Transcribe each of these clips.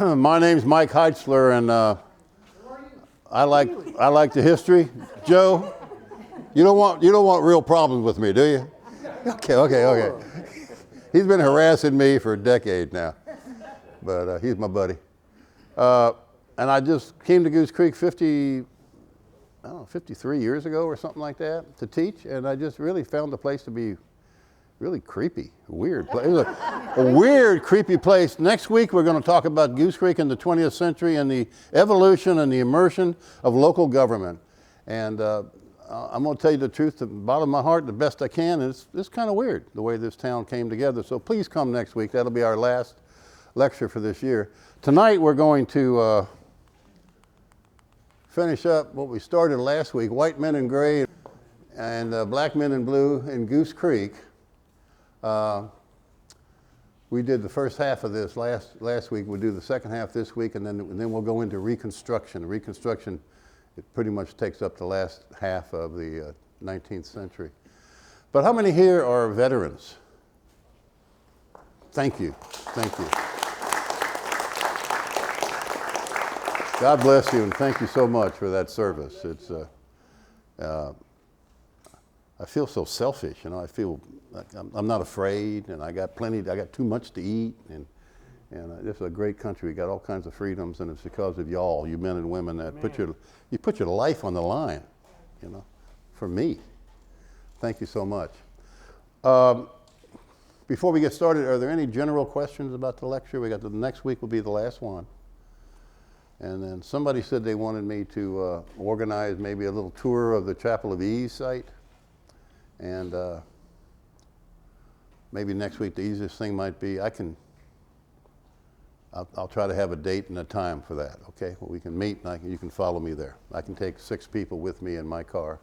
My name's Mike Heitzler, and I like the history. Joe, you don't want real problems with me, do you? Okay. He's been harassing me for a decade now, but he's my buddy. And I just came to Goose Creek 53 years ago or something like that to teach, and I just really found the place to be really creepy, weird place. It was a weird, creepy place. Next week, we're going to talk about Goose Creek in the 20th century and the evolution and the immersion of local government. And I'm going to tell you the truth, the bottom of my heart, the best I can. And it's kind of weird, the way this town came together. So please come next week. That'll be our last lecture for this year. Tonight, we're going to finish up what we started last week, White Men in Gray and Black Men in Blue in Goose Creek. We did the first half of this last week. We'll do the second half this week, and then we'll go into Reconstruction. Reconstruction, it pretty much takes up the last half of the 19th century. But how many here are veterans? Thank you. God bless you, and thank you so much for that service. It's I feel so selfish, you know. I feel like I'm not afraid, and I got too much to eat, and this is a great country. We got all kinds of freedoms, and it's because of y'all, you men and women, that you put your life on the line, you know, for me. Thank you so much. Before we get started, are there any general questions about the lecture? The next week will be the last one. And then somebody said they wanted me to organize maybe a little tour of the Chapel of Ease site. And maybe next week the easiest thing might be I'll try to have a date and a time for that, okay? Well, we can meet and you can follow me there. I can take 6 people with me in my car,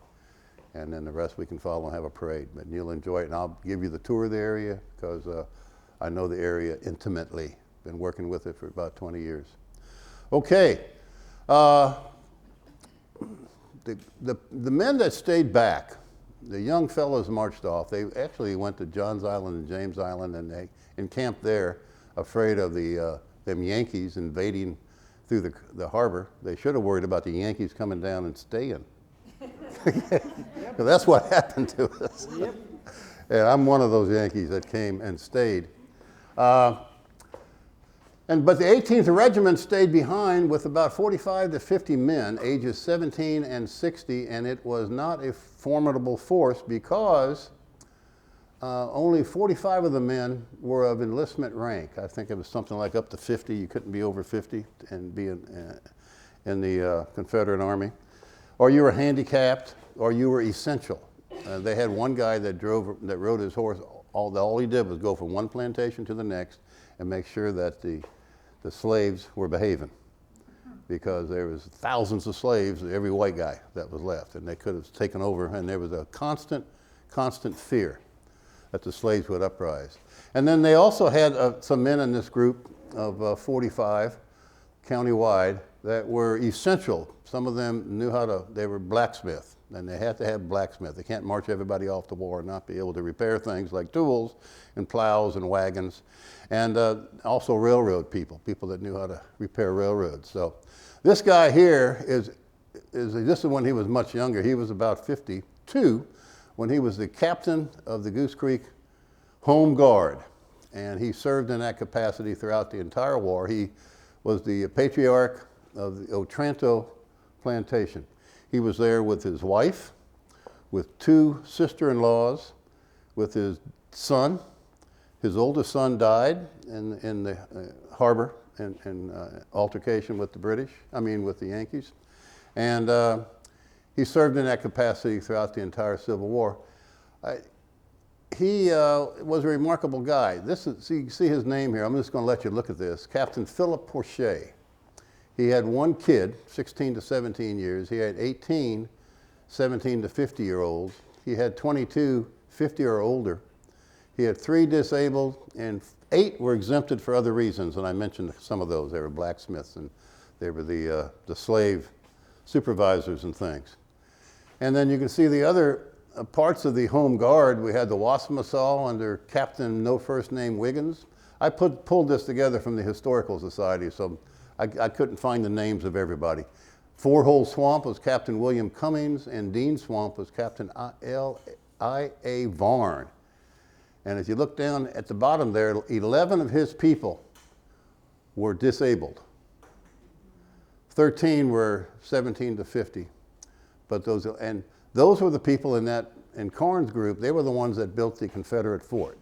and then the rest we can follow and have a parade. But you'll enjoy it, and I'll give you the tour of the area because I know the area intimately. Been working with it for about 20 years. Okay. The men that stayed back, the young fellows marched off. They actually went to Johns Island and James Island, and they encamped there, afraid of them Yankees invading through the harbor. They should have worried about the Yankees coming down and staying. That's what happened to us. Yep. And I'm one of those Yankees that came and stayed. But the 18th Regiment stayed behind with about 45 to 50 men, ages 17 and 60, and it was not a formidable force because only 45 of the men were of enlistment rank. I think it was something like up to 50. You couldn't be over 50 and be in the Confederate Army. Or you were handicapped, or you were essential. They had one guy that rode his horse. All he did was go from one plantation to the next and make sure that the slaves were behaving, because there was thousands of slaves, every white guy that was left, and they could have taken over, and there was a constant fear that the slaves would uprise. And then they also had some men in this group of 45 countywide that were essential. Some of them they were blacksmith, and they had to have blacksmith. They can't march everybody off to war and not be able to repair things like tools and plows and wagons. And also railroad people that knew how to repair railroads. So this guy here this is when he was much younger. He was about 52 when he was the captain of the Goose Creek Home Guard. And he served in that capacity throughout the entire war. He was the patriarch of the Otranto plantation. He was there with his wife, with 2 sister-in-laws, with his son. His oldest son died in the harbor in altercation with the Yankees. And he served in that capacity throughout the entire Civil War. He was a remarkable guy. You can see his name here. I'm just going to let you look at this. Captain Philip Porcher. He had 1 kid, 16 to 17 years. He had 18, 17 to 50-year-olds. He had 22, 50 or older. He had 3 disabled, and 8 were exempted for other reasons, and I mentioned some of those. They were blacksmiths, and they were the slave supervisors and things. And then you can see the other parts of the Home Guard. We had the Wassamasaw under Captain No First Name Wiggins. I pulled this together from the Historical Society, so I couldn't find the names of everybody. Four Hole Swamp was Captain William Cummings, and Dean Swamp was Captain I.A. Varn. And as you look down at the bottom there, 11 of his people were disabled. 13 were 17 to 50. But those were the people in Karn's group. They were the ones that built the Confederate fort,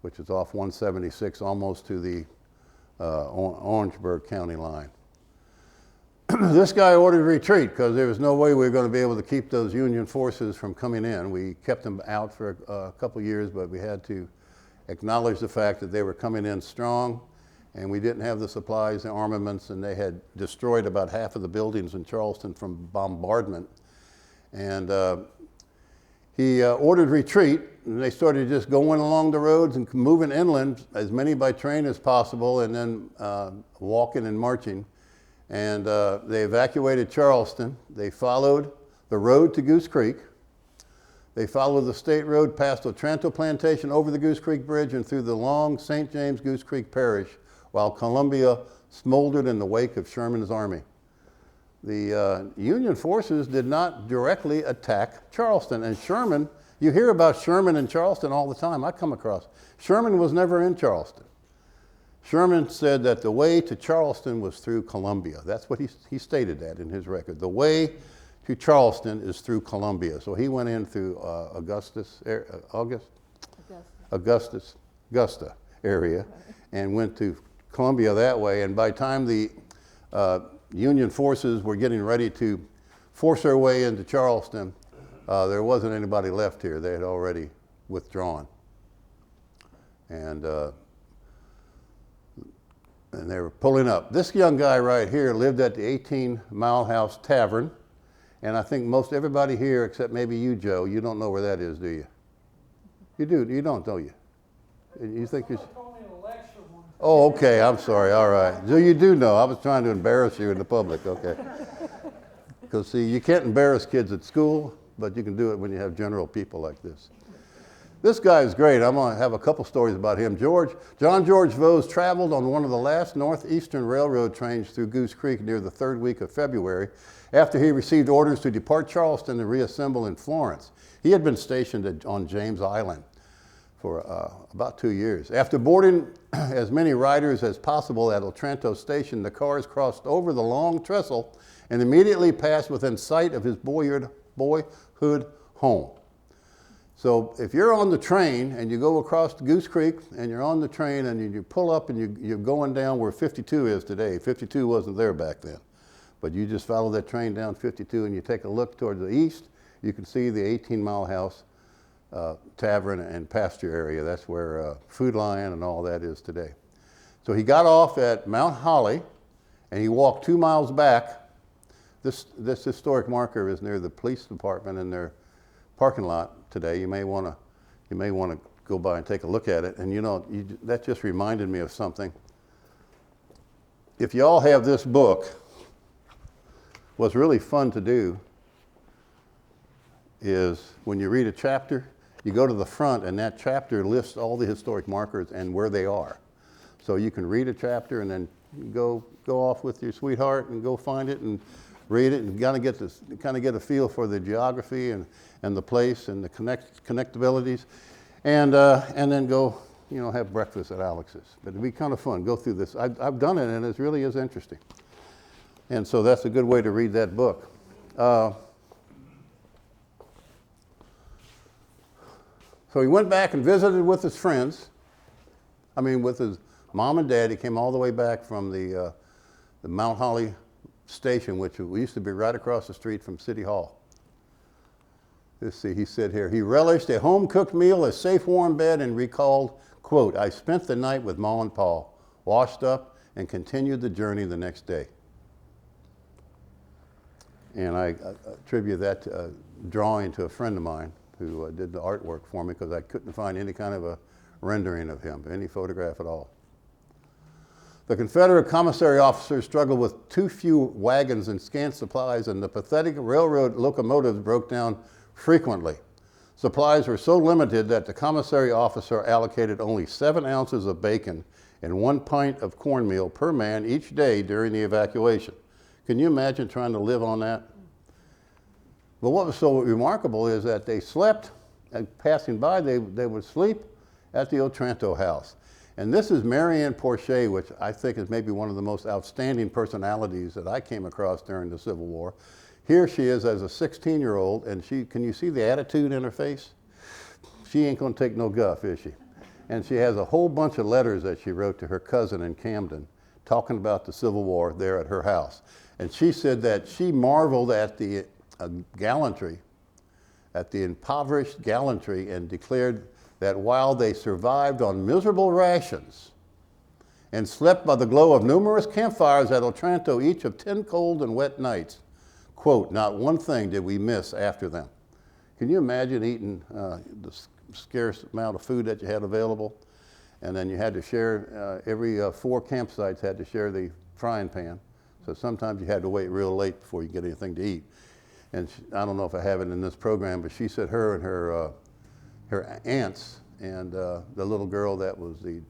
which is off 176, almost to the Orangeburg County line. This guy ordered retreat because there was no way we were going to be able to keep those Union forces from coming in. We kept them out for a couple years, but we had to acknowledge the fact that they were coming in strong, and we didn't have the supplies, the armaments, and they had destroyed about half of the buildings in Charleston from bombardment. And he ordered retreat, and they started just going along the roads and moving inland, as many by train as possible, and then walking and marching. And they evacuated Charleston. They followed the road to Goose Creek. They followed the state road past Otranto Plantation, over the Goose Creek Bridge, and through the long St. James Goose Creek Parish, while Columbia smoldered in the wake of Sherman's army. The Union forces did not directly attack Charleston. And Sherman, you hear about Sherman in Charleston all the time. I come across. Sherman was never in Charleston. Sherman said that the way to Charleston was through Columbia. That's what he stated that in his record. The way to Charleston is through Columbia. So he went in through Augusta area, and went to Columbia that way. And by the time the Union forces were getting ready to force their way into Charleston, there wasn't anybody left here. They had already withdrawn. And they were pulling up. This young guy right here lived at the 18 Mile House Tavern. And I think most everybody here, except maybe you, Joe, you don't know where that is, do you? You do, you don't you? You think you... Oh, okay, I'm sorry, all right. So you do know. I was trying to embarrass you in the public, okay. Because see, you can't embarrass kids at school, but you can do it when you have general people like this. This guy is great. I'm going to have a couple stories about him. John George Vose traveled on one of the last Northeastern Railroad trains through Goose Creek near the third week of February, after he received orders to depart Charleston and reassemble in Florence. He had been stationed on James Island for about 2 years. After boarding as many riders as possible at Otranto Station, the cars crossed over the long trestle and immediately passed within sight of his boyhood home. So if you're on the train and you go across Goose Creek and you're on the train and you pull up and you're going down where 52 is today. 52 wasn't there back then. But you just follow that train down 52 and you take a look toward the east, you can see the 18 Mile House Tavern and pasture area. That's where Food Lion and all that is today. So he got off at Mount Holly and he walked 2 miles back. This historic marker is near the police department in their parking lot today. You may want to go by and take a look at it. And you know, that just reminded me of something. If you all have this book, what's really fun to do is when you read a chapter, you go to the front and that chapter lists all the historic markers and where they are. So you can read a chapter and then go off with your sweetheart and go find it and read it and kind of get a feel for the geography and the place and the connectabilities, and then go have breakfast at Alex's. But it'd be kind of fun. Go through this. I've done it and it really is interesting. And so that's a good way to read that book. So he went back and visited with his friends. With his mom and dad. He came all the way back from the Mount Holly station, which used to be right across the street from City Hall. Let's see, he said here, he relished a home-cooked meal, a safe, warm bed, and recalled, quote, "I spent the night with Ma and Pa, washed up, and continued the journey the next day." And I attribute that drawing to a friend of mine who did the artwork for me because I couldn't find any kind of a rendering of him, any photograph at all. The Confederate commissary officers struggled with too few wagons and scant supplies, and the pathetic railroad locomotives broke down frequently. Supplies were so limited that the commissary officer allocated only 7 ounces of bacon and 1 pint of cornmeal per man each day during the evacuation. Can you imagine trying to live on that? But what was so remarkable is that they slept, and passing by, they would sleep at the Otranto house. And this is Marianne Porcher, which I think is maybe one of the most outstanding personalities that I came across during the Civil War. Here she is as a 16-year-old, and can you see the attitude in her face? She ain't gonna take no guff, is she? And she has a whole bunch of letters that she wrote to her cousin in Camden, talking about the Civil War there at her house. And she said that she marveled at the gallantry, at the impoverished gallantry, and declared that while they survived on miserable rations and slept by the glow of numerous campfires at Otranto, each of 10 cold and wet nights, quote, not one thing did we miss after them. Can you imagine eating the scarce amount of food that you had available? And then you had to share, every 4 campsites had to share the frying pan. So sometimes you had to wait real late before you get anything to eat. And I don't know if I have it in this program, but she said her and her aunts and the little girl that was the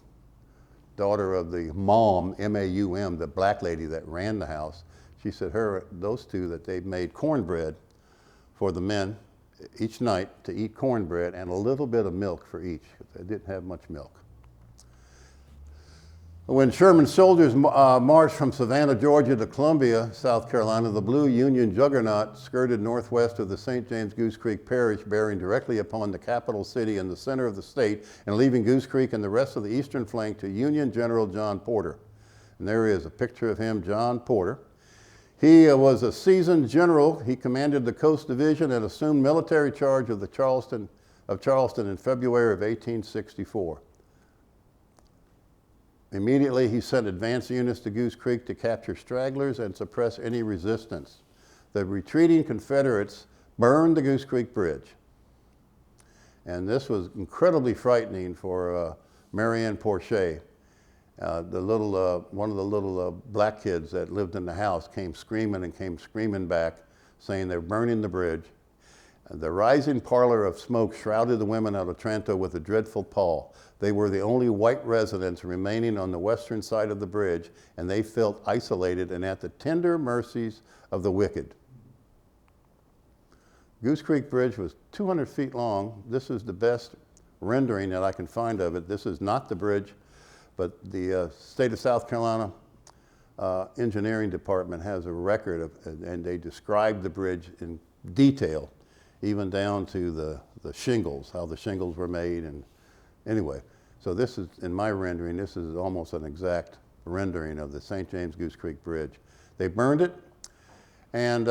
daughter of the Maum, M-A-U-M, the black lady that ran the house, she said those two, that they made cornbread for the men each night to eat cornbread and a little bit of milk for each. They didn't have much milk. When Sherman's soldiers marched from Savannah, Georgia to Columbia, South Carolina, the blue Union juggernaut skirted northwest of the St. James Goose Creek Parish, bearing directly upon the capital city in the center of the state and leaving Goose Creek and the rest of the eastern flank to Union General John Porter. And there is a picture of him, John Porter. He was a seasoned general. He commanded the Coast Division and assumed military charge of Charleston in February of 1864. Immediately, he sent advance units to Goose Creek to capture stragglers and suppress any resistance. The retreating Confederates burned the Goose Creek Bridge. And this was incredibly frightening for Marianne Porcher. One of the little black kids that lived in the house came screaming back, saying they're burning the bridge. The rising parlor of smoke shrouded the women of Otranto with a dreadful pall. They were the only white residents remaining on the western side of the bridge, and they felt isolated and at the tender mercies of the wicked. Goose Creek Bridge was 200 feet long. This is the best rendering that I can find of it. This is not the bridge, but the state of South Carolina engineering department has a record of, and they described the bridge in detail, even down to the shingles, how the shingles were made. And anyway, so this is, in my rendering, this is almost an exact rendering of the St. James Goose Creek Bridge. They burned it, and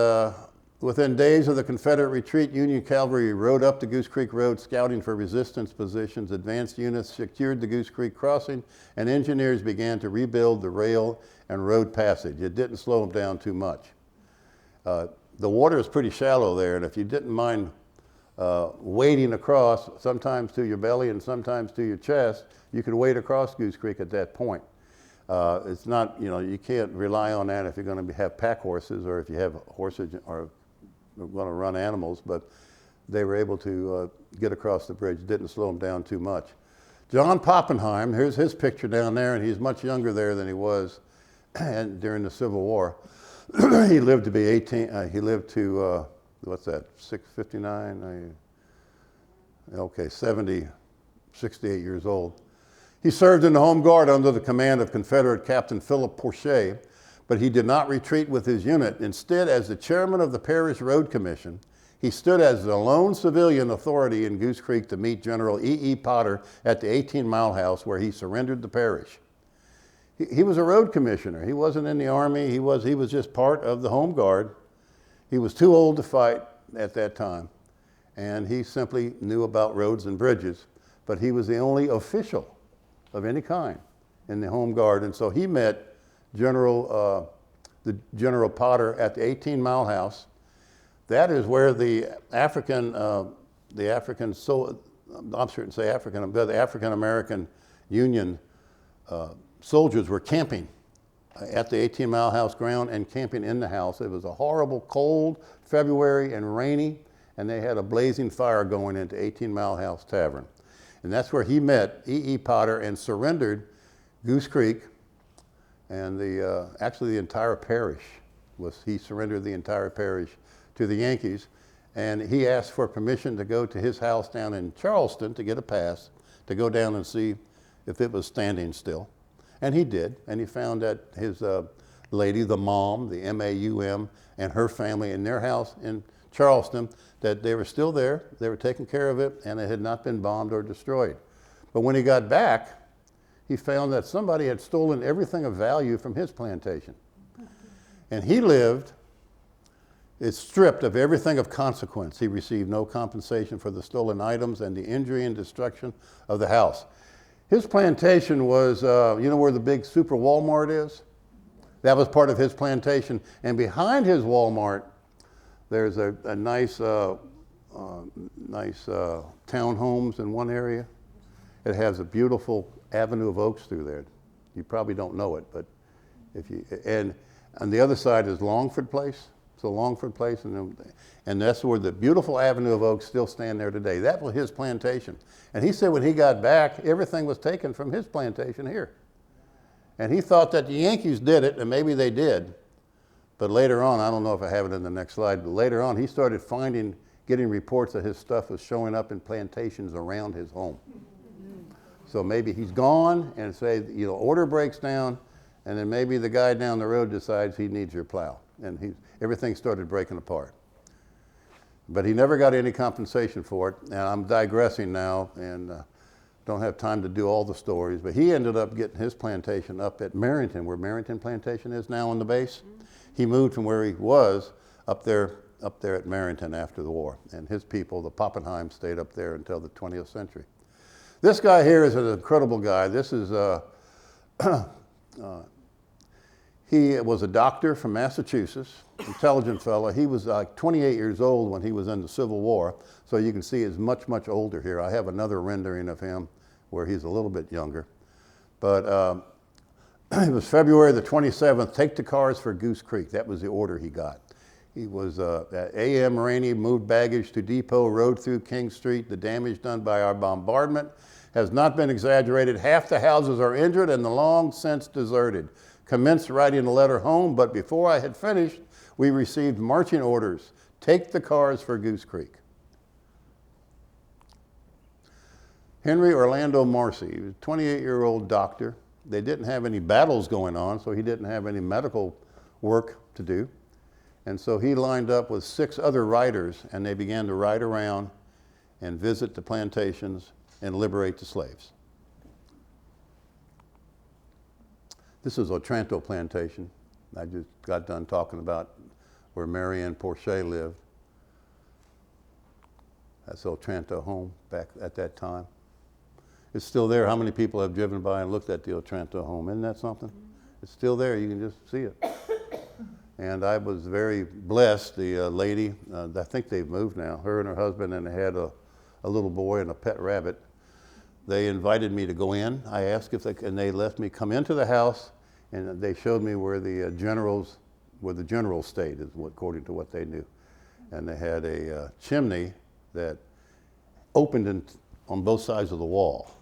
within days of the Confederate retreat, Union cavalry rode up the Goose Creek Road scouting for resistance positions. Advanced units secured the Goose Creek crossing, and engineers began to rebuild the rail and road passage. It didn't slow them down too much. The water is pretty shallow there, and if you didn't mind wading across, sometimes to your belly and sometimes to your chest, you could wade across Goose Creek at that point. It's not, you can't rely on that if you're going to have pack horses or if you have horses or going to run animals, but they were able to get across the bridge. Didn't slow them down too much. John Poppenheim, here's his picture down there, and he's much younger there than he was during the Civil War. He lived to be 18, he lived to, what's that, 659? Okay, 70, 68 years old. He served in the Home Guard under the command of Confederate Captain Philip Porcher, but he did not retreat with his unit. Instead, as the chairman of the Parish Road Commission, he stood as the lone civilian authority in Goose Creek to meet General E.E. Potter at the 18-Mile House, where he surrendered the parish. He was a road commissioner. He wasn't in the Army. He was just part of the Home Guard. He was too old to fight at that time, and he simply knew about roads and bridges, but he was the only official of any kind in the Home Guard. And so he met General Potter at the 18-Mile House. That is where the African-American Union soldiers were camping at the 18-Mile House ground and camping in the house. It was a horrible, cold February and rainy, and they had a blazing fire going into 18 Mile House Tavern. And that's where he met E.E. Potter and surrendered Goose Creek and actually the entire parish. He surrendered the entire parish to the Yankees. And he asked for permission to go to his house down in Charleston to get a pass, to go down and see if it was standing still. And he did, and he found that his lady, the mom, the M-A-U-M, and her family in their house in Charleston, that they were still there, they were taking care of it, and it had not been bombed or destroyed. But when he got back, he found that somebody had stolen everything of value from his plantation. And he lived, it's stripped of everything of consequence. He received no compensation for the stolen items and the injury and destruction of the house. His plantation was, you know where the big super Walmart is? That was part of his plantation. And behind his Walmart, there's a nice townhomes in one area. It has a beautiful avenue of oaks through there. You probably don't know it, but and on the other side is Longford Place. It's a Longford Place, and that's where the beautiful avenue of oaks still stand there today. That was his plantation. And he said when he got back, everything was taken from his plantation here. And he thought that the Yankees did it, and maybe they did. But later on, I don't know if I have it in the next slide, but later on he started getting reports that his stuff was showing up in plantations around his home. So maybe he's gone, and say, you know, order breaks down, and then maybe the guy down the road decides he needs your plow. And everything started breaking apart. But he never got any compensation for it. And I'm digressing now and don't have time to do all the stories. But he ended up getting his plantation up at Merrington, where Merrington Plantation is now on the base. He moved from where he was up there at Merrington after the war. And his people, the Poppenheim, stayed up there until the 20th century. This guy here is an incredible guy. This is he was a doctor from Massachusetts, intelligent fellow. He was like 28 years old when he was in the Civil War, so you can see he's much, much older here. I have another rendering of him where he's a little bit younger. But it was February the 27th, take the cars for Goose Creek. That was the order he got. He was at A.M. Rainey, moved baggage to depot, rode through King Street. The damage done by our bombardment has not been exaggerated. Half the houses are injured and the long since deserted. Commenced writing a letter home, but before I had finished, we received marching orders. Take the cars for Goose Creek. Henry Orlando Marcy, he was a 28-year-old doctor. They didn't have any battles going on, so he didn't have any medical work to do. And so he lined up with 6 other writers, and they began to ride around and visit the plantations and liberate the slaves. This is Otranto Plantation. I just got done talking about where Mary Ann Porcher lived. That's Otranto home back at that time. It's still there. How many people have driven by and looked at the Otranto home? Isn't that something? It's still there. You can just see it. And I was very blessed. The lady, I think they've moved now, her and her husband, and they had a little boy and a pet rabbit. They invited me to go in. I asked if they could, and they let me come into the house, and they showed me where the generals stayed, according to what they knew. And they had a chimney that opened on both sides of the wall.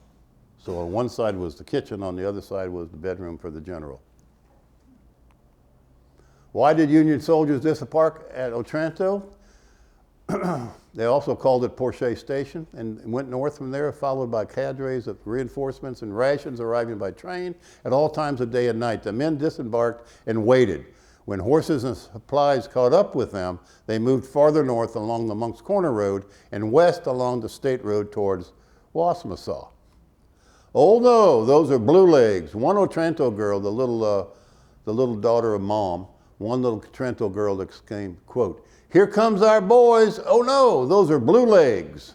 So on one side was the kitchen, on the other side was the bedroom for the general. Why did Union soldiers disembark at Otranto? They also called it Porcher Station and went north from there, followed by cadres of reinforcements and rations arriving by train at all times of day and night. The men disembarked and waited. When horses and supplies caught up with them, they moved farther north along the Monk's Corner Road and west along the state road towards Wassamasaw. Oh no, those are blue legs. One Otranto girl, the little daughter of Mom, one little Otranto girl exclaimed, quote, "Here comes our boys. Oh no, those are blue legs."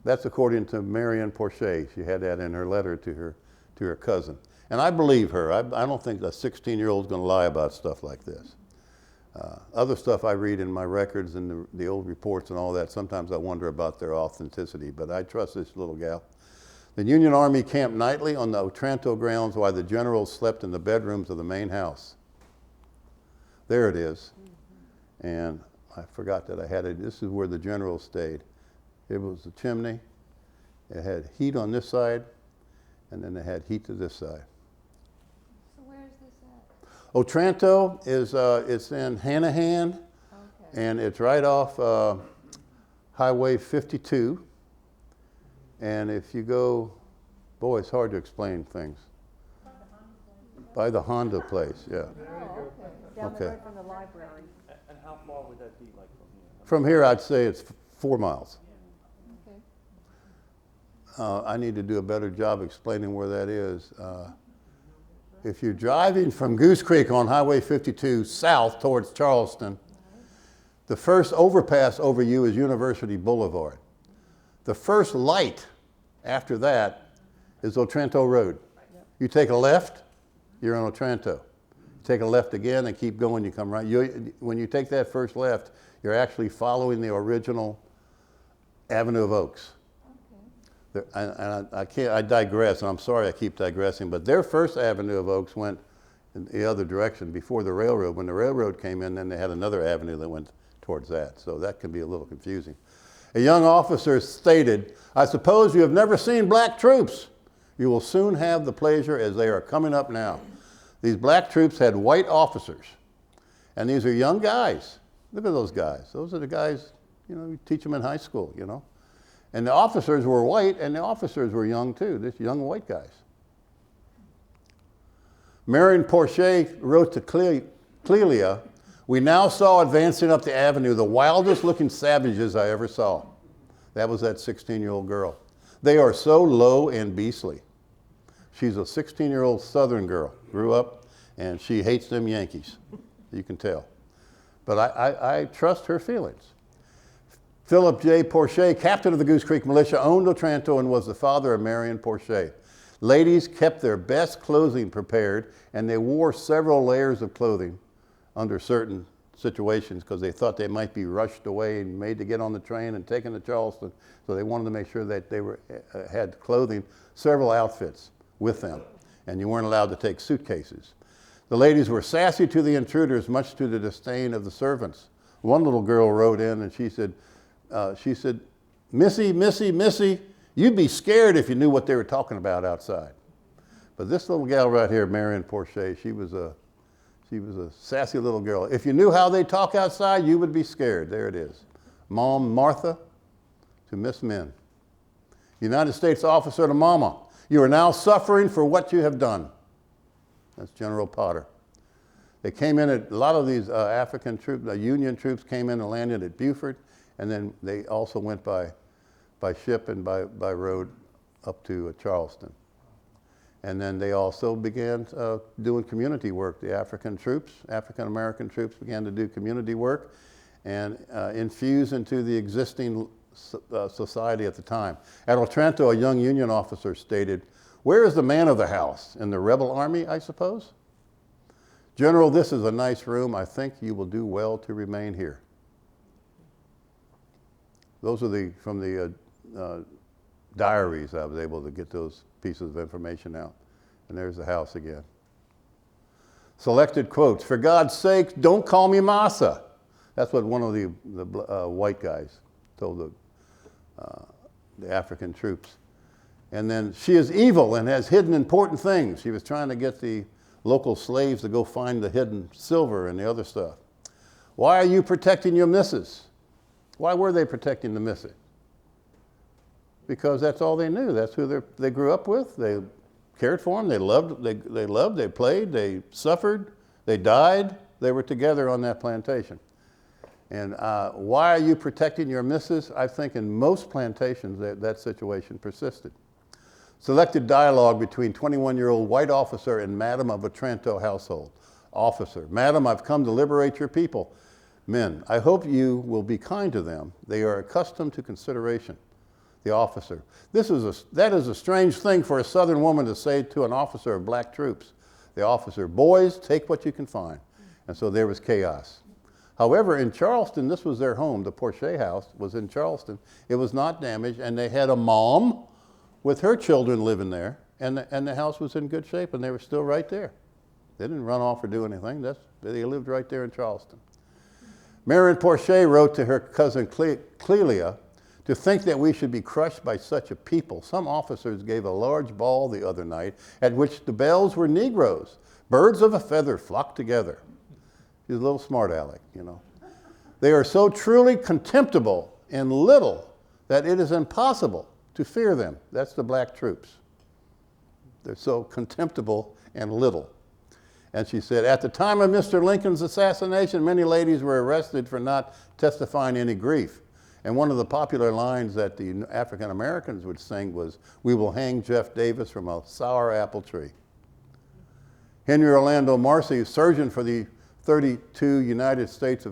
That's according to Mary Ann Porcher. She had that in her letter to her cousin. And I believe her. I don't think a 16-year-old is going to lie about stuff like this. Other stuff I read in my records and the old reports and all that, sometimes I wonder about their authenticity, but I trust this little gal. The Union Army camped nightly on the Otranto grounds while the generals slept in the bedrooms of the main house. There it is. And I forgot that I had it. This is where the general stayed. It was the chimney. It had heat on this side, and then they had heat to this side. So where is this at? Otranto is it's in Hanahan, Okay. and it's right off Highway 52. And if you go, boy, it's hard to explain things. By the Honda place, yeah. Oh, okay. Down the Okay. road from the library. And how far would that be, like, from here? From here, I'd say it's 4 miles. Okay. I need to do a better job explaining where that is. If you're driving from Goose Creek on Highway 52 south towards Charleston, the first overpass over you is University Boulevard. The first light after that is Otranto Road. You take a left, you're on Otranto. Take a left again and keep going, you come right. When you take that first left, you're actually following the original Avenue of Oaks. Okay. I digress, and I'm sorry I keep digressing, but their first Avenue of Oaks went in the other direction before the railroad. When the railroad came in, then they had another avenue that went towards that, so that can be a little confusing. A young officer stated, "I suppose you have never seen black troops. You will soon have the pleasure as they are coming up now." These black troops had white officers, and these are young guys. Look at those guys. Those are the guys, you teach them in high school, And the officers were white, and the officers were young too, these young white guys. Marion Porcher wrote to Clelia, "We now saw advancing up the avenue the wildest looking savages I ever saw." That was that 16-year-old girl. "They are so low and beastly." She's a 16-year-old Southern girl, grew up, and she hates them Yankees. You can tell. But I trust her feelings. Philip J. Porcher, captain of the Goose Creek Militia, owned Otranto and was the father of Marion Porcher. Ladies kept their best clothing prepared, and they wore several layers of clothing under certain situations because they thought they might be rushed away and made to get on the train and taken to Charleston. So they wanted to make sure that they had clothing, several outfits with them, and you weren't allowed to take suitcases. The ladies were sassy to the intruders, much to the disdain of the servants. One little girl wrote in and she said, "Missy, Missy, Missy, you'd be scared if you knew what they were talking about outside." But this little gal right here, Marion Porcher, she was a sassy little girl. "If you knew how they talk outside, you would be scared." There it is. Mom Martha to Miss Min. United States officer to Mama. "You are now suffering for what you have done." That's General Potter. They came in a lot of these African troops, Union troops came in and landed at Beaufort, and then they also went by ship and by road up to Charleston. And then they also began doing community work. The African American troops began to do community work and infuse into the existing society at the time. At Otranto, a young Union officer stated, "Where is the man of the house? In the rebel army, I suppose? General, this is a nice room. I think you will do well to remain here." Those are from the diaries. I was able to get those pieces of information out. And there's the house again. Selected quotes. "For God's sake, don't call me Massa." That's what one of the white guys told the African troops. And then, "She is evil and has hidden important things." She was trying to get the local slaves to go find the hidden silver and the other stuff. "Why are you protecting your missus?" Why were they protecting the missus? Because that's all they knew. That's who they grew up with. They cared for them. They loved. They played. They suffered. They died. They were together on that plantation. And why are you protecting your missus? I think in most plantations that situation persisted. Selected dialogue between 21-year-old white officer and Madam of Otranto household. Officer: "Madam, I've come to liberate your people. Men: I hope you will be kind to them. They are accustomed to consideration." The officer: that is a strange thing for a Southern woman to say to an officer of black troops. The officer: "Boys, take what you can find." And so there was chaos. However, in Charleston, this was their home. The Porcher house was in Charleston. It was not damaged, and they had a mom with her children living there, and the house was in good shape, and they were still right there. They didn't run off or do anything. They lived right there in Charleston. Marion Porcher wrote to her cousin Clelia, to think that we should be crushed by such a people. Some officers gave a large ball the other night at which the belles were Negroes. Birds of a feather flocked together. She's a little smart aleck, you know. They are so truly contemptible and little that it is impossible to fear them. That's the black troops. They're so contemptible and little. And she said, at the time of Mr. Lincoln's assassination, many ladies were arrested for not testifying any grief. And one of the popular lines that the African Americans would sing was, we will hang Jeff Davis from a sour apple tree. Henry Orlando Marcy, surgeon for the 32nd United States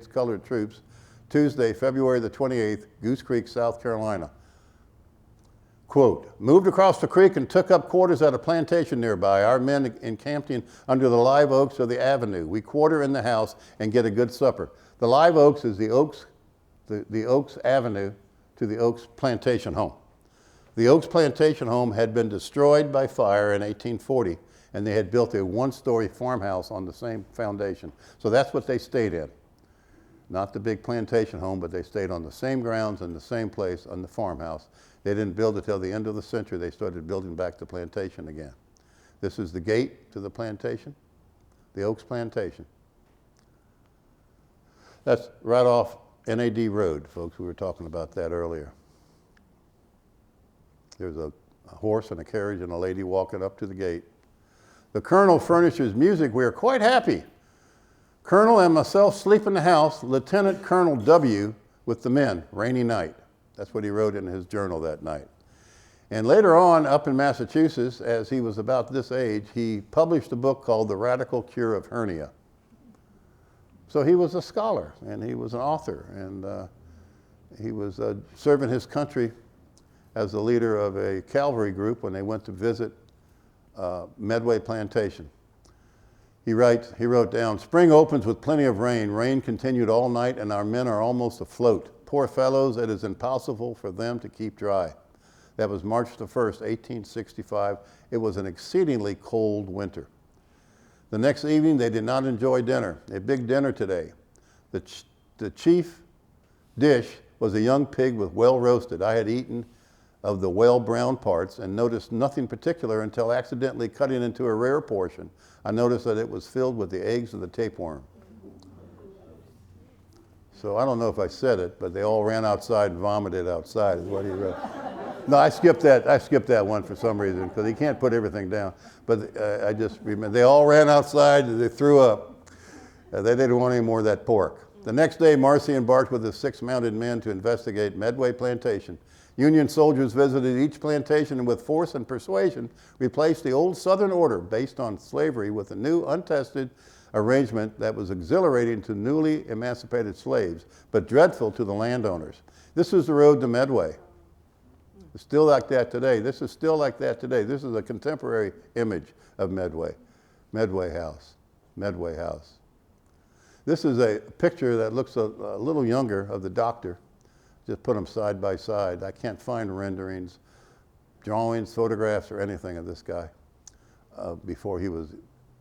Colored Troops, Tuesday, February the 28th, Goose Creek, South Carolina. Quote, moved across the creek and took up quarters at a plantation nearby. Our men encamping under the live oaks of the avenue. We quarter in the house and get a good supper. The live oaks is the Oaks Avenue to the Oaks Plantation Home. The Oaks Plantation Home had been destroyed by fire in 1840, and they had built a one-story farmhouse on the same foundation. So that's what they stayed in. Not the big plantation home, but they stayed on the same grounds in the same place on the farmhouse. They didn't build it till the end of the century. They started building back the plantation again. This is the gate to the plantation, the Oaks Plantation. That's right off NAD Road, folks. We were talking about that earlier. There's a horse and a carriage and a lady walking up to the gate. The Colonel furnishes music. We are quite happy. Colonel and myself sleep in the house. Lieutenant Colonel W. with the men. Rainy night. That's what he wrote in his journal that night. And later on, up in Massachusetts, as he was about this age, he published a book called The Radical Cure of Hernia. So he was a scholar, and he was an author, and he was serving his country as the leader of a cavalry group when they went to visit Medway Plantation. He wrote down, spring opens with plenty of rain. Rain continued all night, and our men are almost afloat. Poor fellows, it is impossible for them to keep dry. That was March the 1st, 1865. It was an exceedingly cold winter. The next evening, they did not enjoy dinner. A big dinner today. The chief dish was a young pig with well roasted. I had eaten of the well brown parts and noticed nothing particular until accidentally cutting into a rare portion. I noticed that it was filled with the eggs of the tapeworm. So I don't know if I said it, but they all ran outside and vomited outside is what he wrote. No, I skipped that one for some reason because he can't put everything down. But I just remember they all ran outside and they threw up. They didn't want any more of that pork. The next day, Marcy embarked with his 6 mounted men to investigate Medway Plantation. Union soldiers visited each plantation and with force and persuasion replaced the old Southern order based on slavery with a new untested arrangement that was exhilarating to newly emancipated slaves, but dreadful to the landowners. This is the road to Medway. It's still like that today. This is still like that today. This is a contemporary image of Medway. Medway House. Medway House. This is a picture that looks a little younger of the doctor. Just put them side by side. I can't find renderings, drawings, photographs, or anything of this guy before he was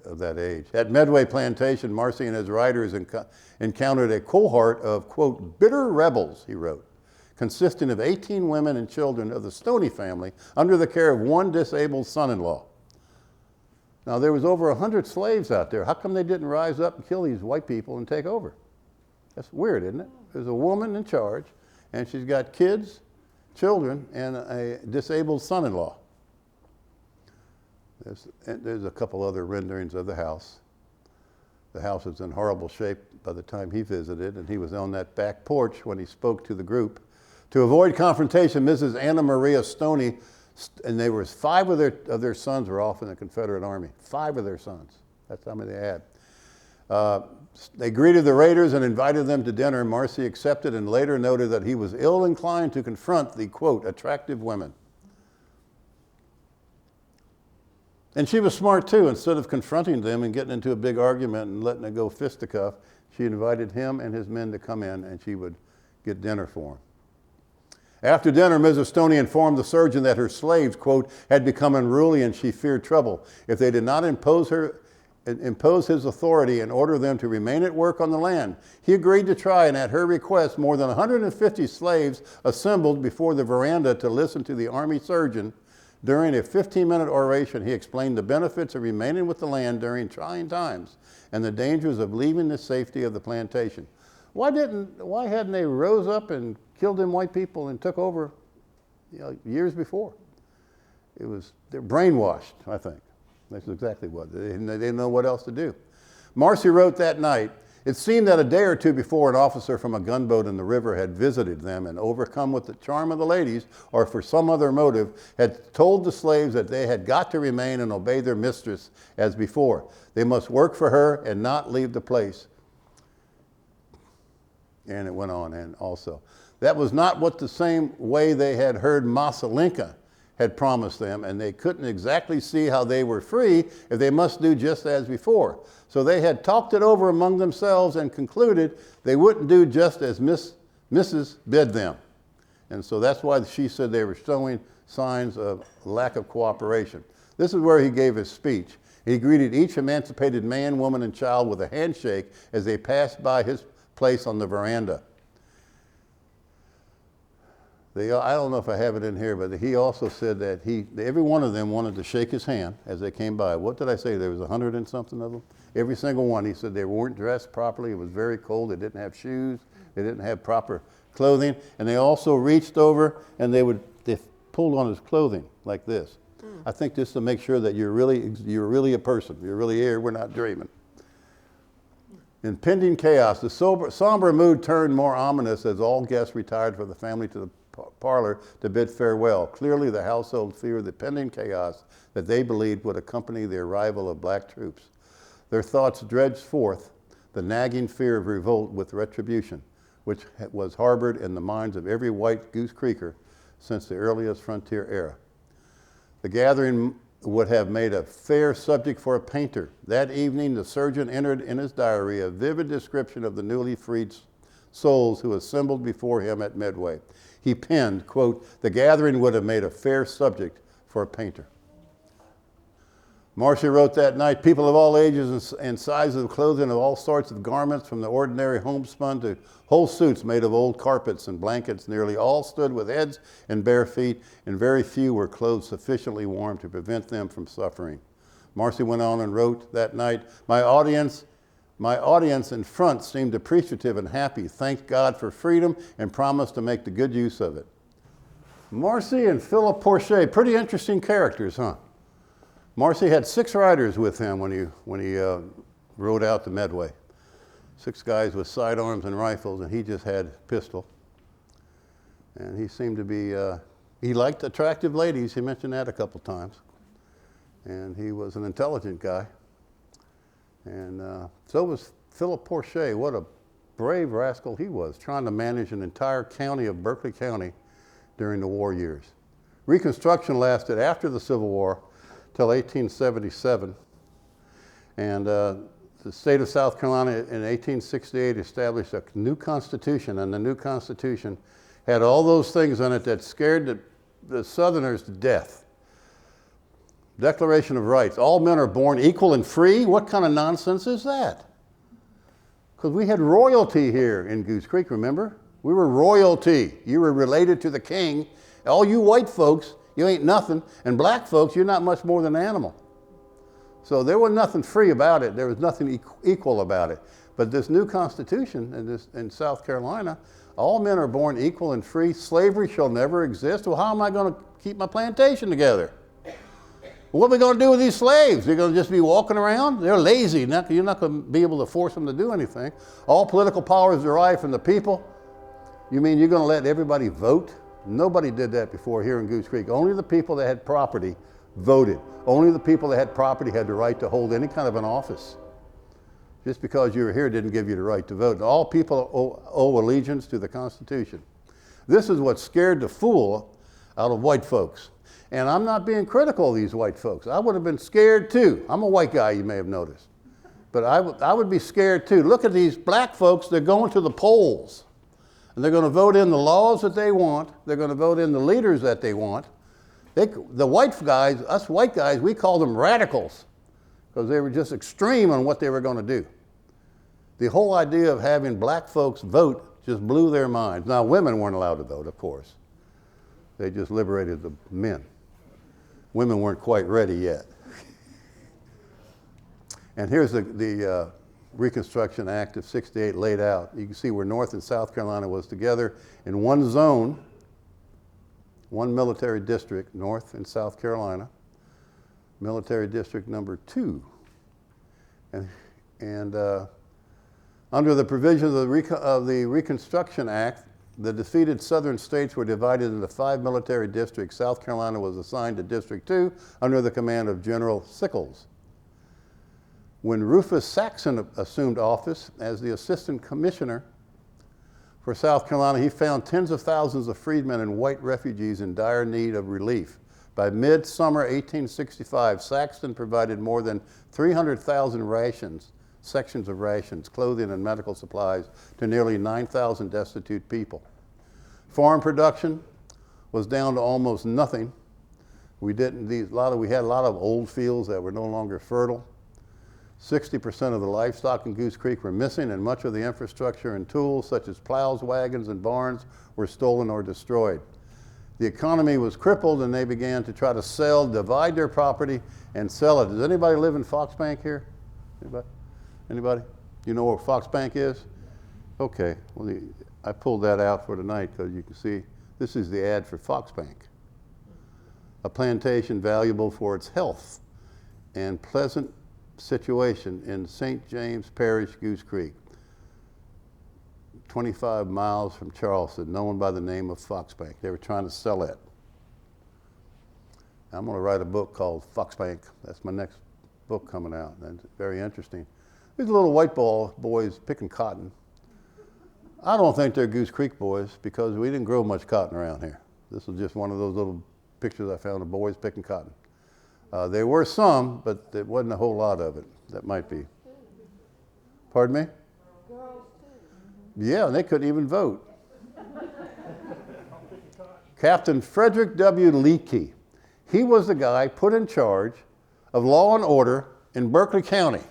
of that age. At Medway Plantation, Marcy and his riders encountered a cohort of, quote, bitter rebels, he wrote, consisting of 18 women and children of the Stoney family under the care of one disabled son-in-law. Now, there was over 100 slaves out there. How come they didn't rise up and kill these white people and take over? That's weird, isn't it? There's a woman in charge, and she's got kids, children, and a disabled son-in-law. There's a couple other renderings of the house. The house was in horrible shape by the time he visited, and he was on that back porch when he spoke to the group. To avoid confrontation, Mrs. Anna Maria Stoney, and there was 5 of their sons were off in the Confederate Army. 5 of their sons. That's how many they had. They greeted the raiders and invited them to dinner. Marcy accepted and later noted that he was ill inclined to confront the, quote, attractive women. And she was smart too. Instead of confronting them and getting into a big argument and letting it go fisticuff, she invited him and his men to come in and she would get dinner for them. After dinner, Mrs. Stoney informed the surgeon that her slaves, quote, had become unruly and she feared trouble. If they did not impose impose his authority and order them to remain at work on the land. He agreed to try, and at her request, more than 150 slaves assembled before the veranda to listen to the army surgeon. During a 15-minute oration, he explained the benefits of remaining with the land during trying times and the dangers of leaving the safety of the plantation. Why hadn't they rose up and killed them white people and took over, years before? They're brainwashed, I think. That's exactly what. They didn't know what else to do. Marcy wrote that night, "It seemed that a day or two before an officer from a gunboat in the river had visited them and, overcome with the charm of the ladies, or for some other motive, had told the slaves that they had got to remain and obey their mistress as before. They must work for her and not leave the place." And it went on, and also, that was not what the same way they had heard Masalinka had promised them, and they couldn't exactly see how they were free if they must do just as before. So they had talked it over among themselves and concluded they wouldn't do just as Mrs. bid them. And so that's why she said they were showing signs of lack of cooperation. This is where he gave his speech. He greeted each emancipated man, woman, and child with a handshake as they passed by his place on the veranda. I don't know if I have it in here, but he also said that every one of them wanted to shake his hand as they came by. What did I say? There was 100 and something of them? Every single one. He said they weren't dressed properly. It was very cold. They didn't have shoes. They didn't have proper clothing. And they also reached over and they pulled on his clothing like this. I think just to make sure that you're really a person. You're really here. We're not dreaming. Impending chaos. The somber mood turned more ominous as all guests retired for the family to the parlor to bid farewell. Clearly, the household feared the pending chaos that they believed would accompany the arrival of black troops. Their thoughts dredged forth the nagging fear of revolt with retribution, which was harbored in the minds of every white Goose Creeker since the earliest frontier era. The gathering would have made a fair subject for a painter. That evening, the surgeon entered in his diary a vivid description of the newly freed souls who assembled before him at Medway. He penned, quote, "The gathering would have made a fair subject for a painter." Marcy wrote that night, "People of all ages and sizes of clothing, of all sorts of garments, from the ordinary homespun to whole suits made of old carpets and blankets, nearly all stood with heads and bare feet, and very few were clothed sufficiently warm to prevent them from suffering." Marcy went on and wrote that night, My audience in front seemed appreciative and happy, thanked God for freedom, and promised to make the good use of it." Marcy and Philip Porcher, pretty interesting characters, huh? Marcy had 6 riders with him when he rode out to Medway. 6 guys with sidearms and rifles, and he just had pistol. And he seemed to be, he liked attractive ladies. He mentioned that a couple times. And he was an intelligent guy. And so was Philip Porcher. What a brave rascal he was, trying to manage an entire county of Berkeley County during the war years. Reconstruction lasted after the Civil War till 1877. And the state of South Carolina in 1868 established a new constitution, and the new constitution had all those things in it that scared the Southerners to death. Declaration of Rights. All men are born equal and free. What kind of nonsense is that? Because we had royalty here in Goose Creek, remember? We were royalty. You were related to the king. All you white folks, you ain't nothing. And black folks, you're not much more than an animal. So there was nothing free about it. There was nothing equal about it. But this new constitution in South Carolina, all men are born equal and free. Slavery shall never exist. Well, how am I going to keep my plantation together? What are we going to do with these slaves? They're going to just be walking around? They're lazy. You're not going to be able to force them to do anything. All political power is derived from the people. You mean you're going to let everybody vote? Nobody did that before here in Goose Creek. Only the people that had property voted. Only the people that had property had the right to hold any kind of an office. Just because you were here didn't give you the right to vote. All people owe allegiance to the Constitution. This is what scared the fool out of white folks. And I'm not being critical of these white folks. I would have been scared too. I'm a white guy, you may have noticed. But I would be scared too. Look at these black folks, they're going to the polls. And they're going to vote in the laws that they want. They're going to vote in the leaders that they want. The white guys, us white guys, we call them radicals. because they were just extreme on what they were going to do. The whole idea of having black folks vote just blew their minds. Now, women weren't allowed to vote, of course. They just liberated the men. Women weren't quite ready yet. And here's the Reconstruction Act of '68 laid out. You can see where North and South Carolina was together in one zone, one military district, North and South Carolina. Military District number 2. And under the provisions of the Reconstruction Act, the defeated southern states were divided into 5 military districts. South Carolina was assigned to District 2 under the command of General Sickles. When Rufus Saxon assumed office as the assistant commissioner for South Carolina, he found tens of thousands of freedmen and white refugees in dire need of relief. By midsummer 1865, Saxton provided more than 300,000 rations, sections of rations, clothing, and medical supplies to nearly 9,000 destitute people. Farm production was down to almost nothing. We had a lot of old fields that were no longer fertile. 60% of the livestock in Goose Creek were missing, and much of the infrastructure and tools, such as plows, wagons, and barns, were stolen or destroyed. The economy was crippled, and they began to try to divide their property and sell it. Does anybody live in Fox Bank here? Anybody? You know where Fox Bank is? Okay, well, I pulled that out for tonight because you can see this is the ad for Fox Bank. A plantation valuable for its health and pleasant situation in St. James Parish, Goose Creek, 25 miles from Charleston, known by the name of Fox Bank. They were trying to sell it. I'm going to write a book called Fox Bank. That's my next book coming out. That's very interesting. These little white boys picking cotton. I don't think they're Goose Creek boys because we didn't grow much cotton around here. This was just one of those little pictures I found of boys picking cotton. There were some, but there wasn't a whole lot of it. That might be. Pardon me? Girls too. Yeah, and they couldn't even vote. Captain Frederick W. Leakey. He was the guy put in charge of law and order in Berkeley County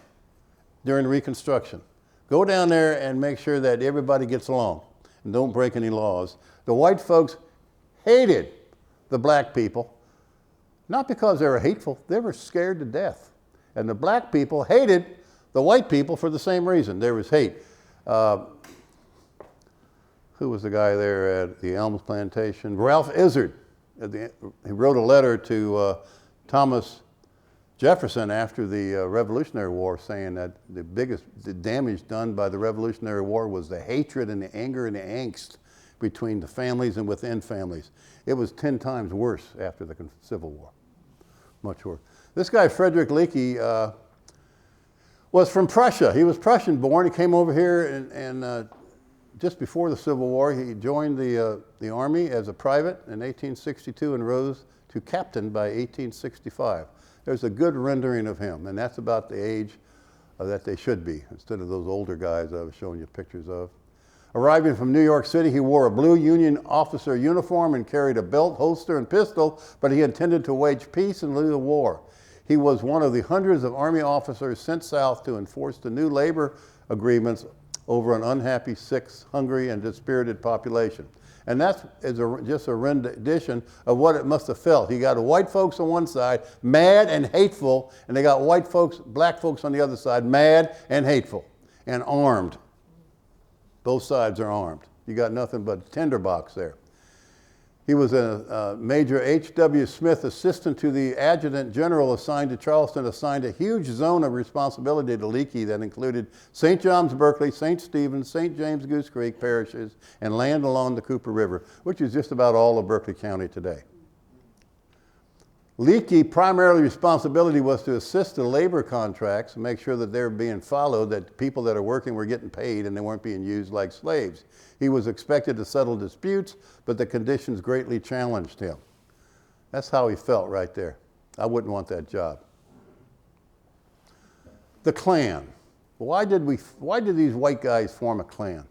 during Reconstruction. Go down there and make sure that everybody gets along and don't break any laws. The white folks hated the black people, not because they were hateful, they were scared to death. And the black people hated the white people for the same reason. There was hate. Who was the guy there at the Elms Plantation? Ralph Izard. He wrote a letter to Thomas Jefferson after the Revolutionary War saying that the damage done by the Revolutionary War was the hatred and the anger and the angst between the families and within families. It was 10 times worse after the Civil War, much worse. This guy, Frederick Leakey, was from Prussia. He was Prussian born. He came over here and just before the Civil War, he joined the Army as a private in 1862 and rose to captain by 1865. There's a good rendering of him, and that's about the age that they should be, instead of those older guys I was showing you pictures of. Arriving from New York City, he wore a blue Union officer uniform and carried a belt, holster, and pistol, but he intended to wage peace and lead a war. He was one of the hundreds of Army officers sent south to enforce the new labor agreements over an unhappy, sick, hungry, and dispirited population. And that's just a rendition of what it must have felt. He got white folks on one side, mad and hateful, and they got white folks, black folks on the other side, mad and hateful, and armed. Both sides are armed. You got nothing but tinderbox there. He was a Major H.W. Smith, assistant to the adjutant general assigned to Charleston, assigned a huge zone of responsibility to Leakey that included St. John's, Berkeley, St. Stephen's, St. James, Goose Creek parishes, and land along the Cooper River, which is just about all of Berkeley County today. Leakey's primary responsibility was to assist the labor contracts and make sure that they were being followed, that people that are working were getting paid and they weren't being used like slaves. He was expected to settle disputes, but the conditions greatly challenged him. That's how he felt right there. I wouldn't want that job. The Klan. Why did these white guys form a Klan?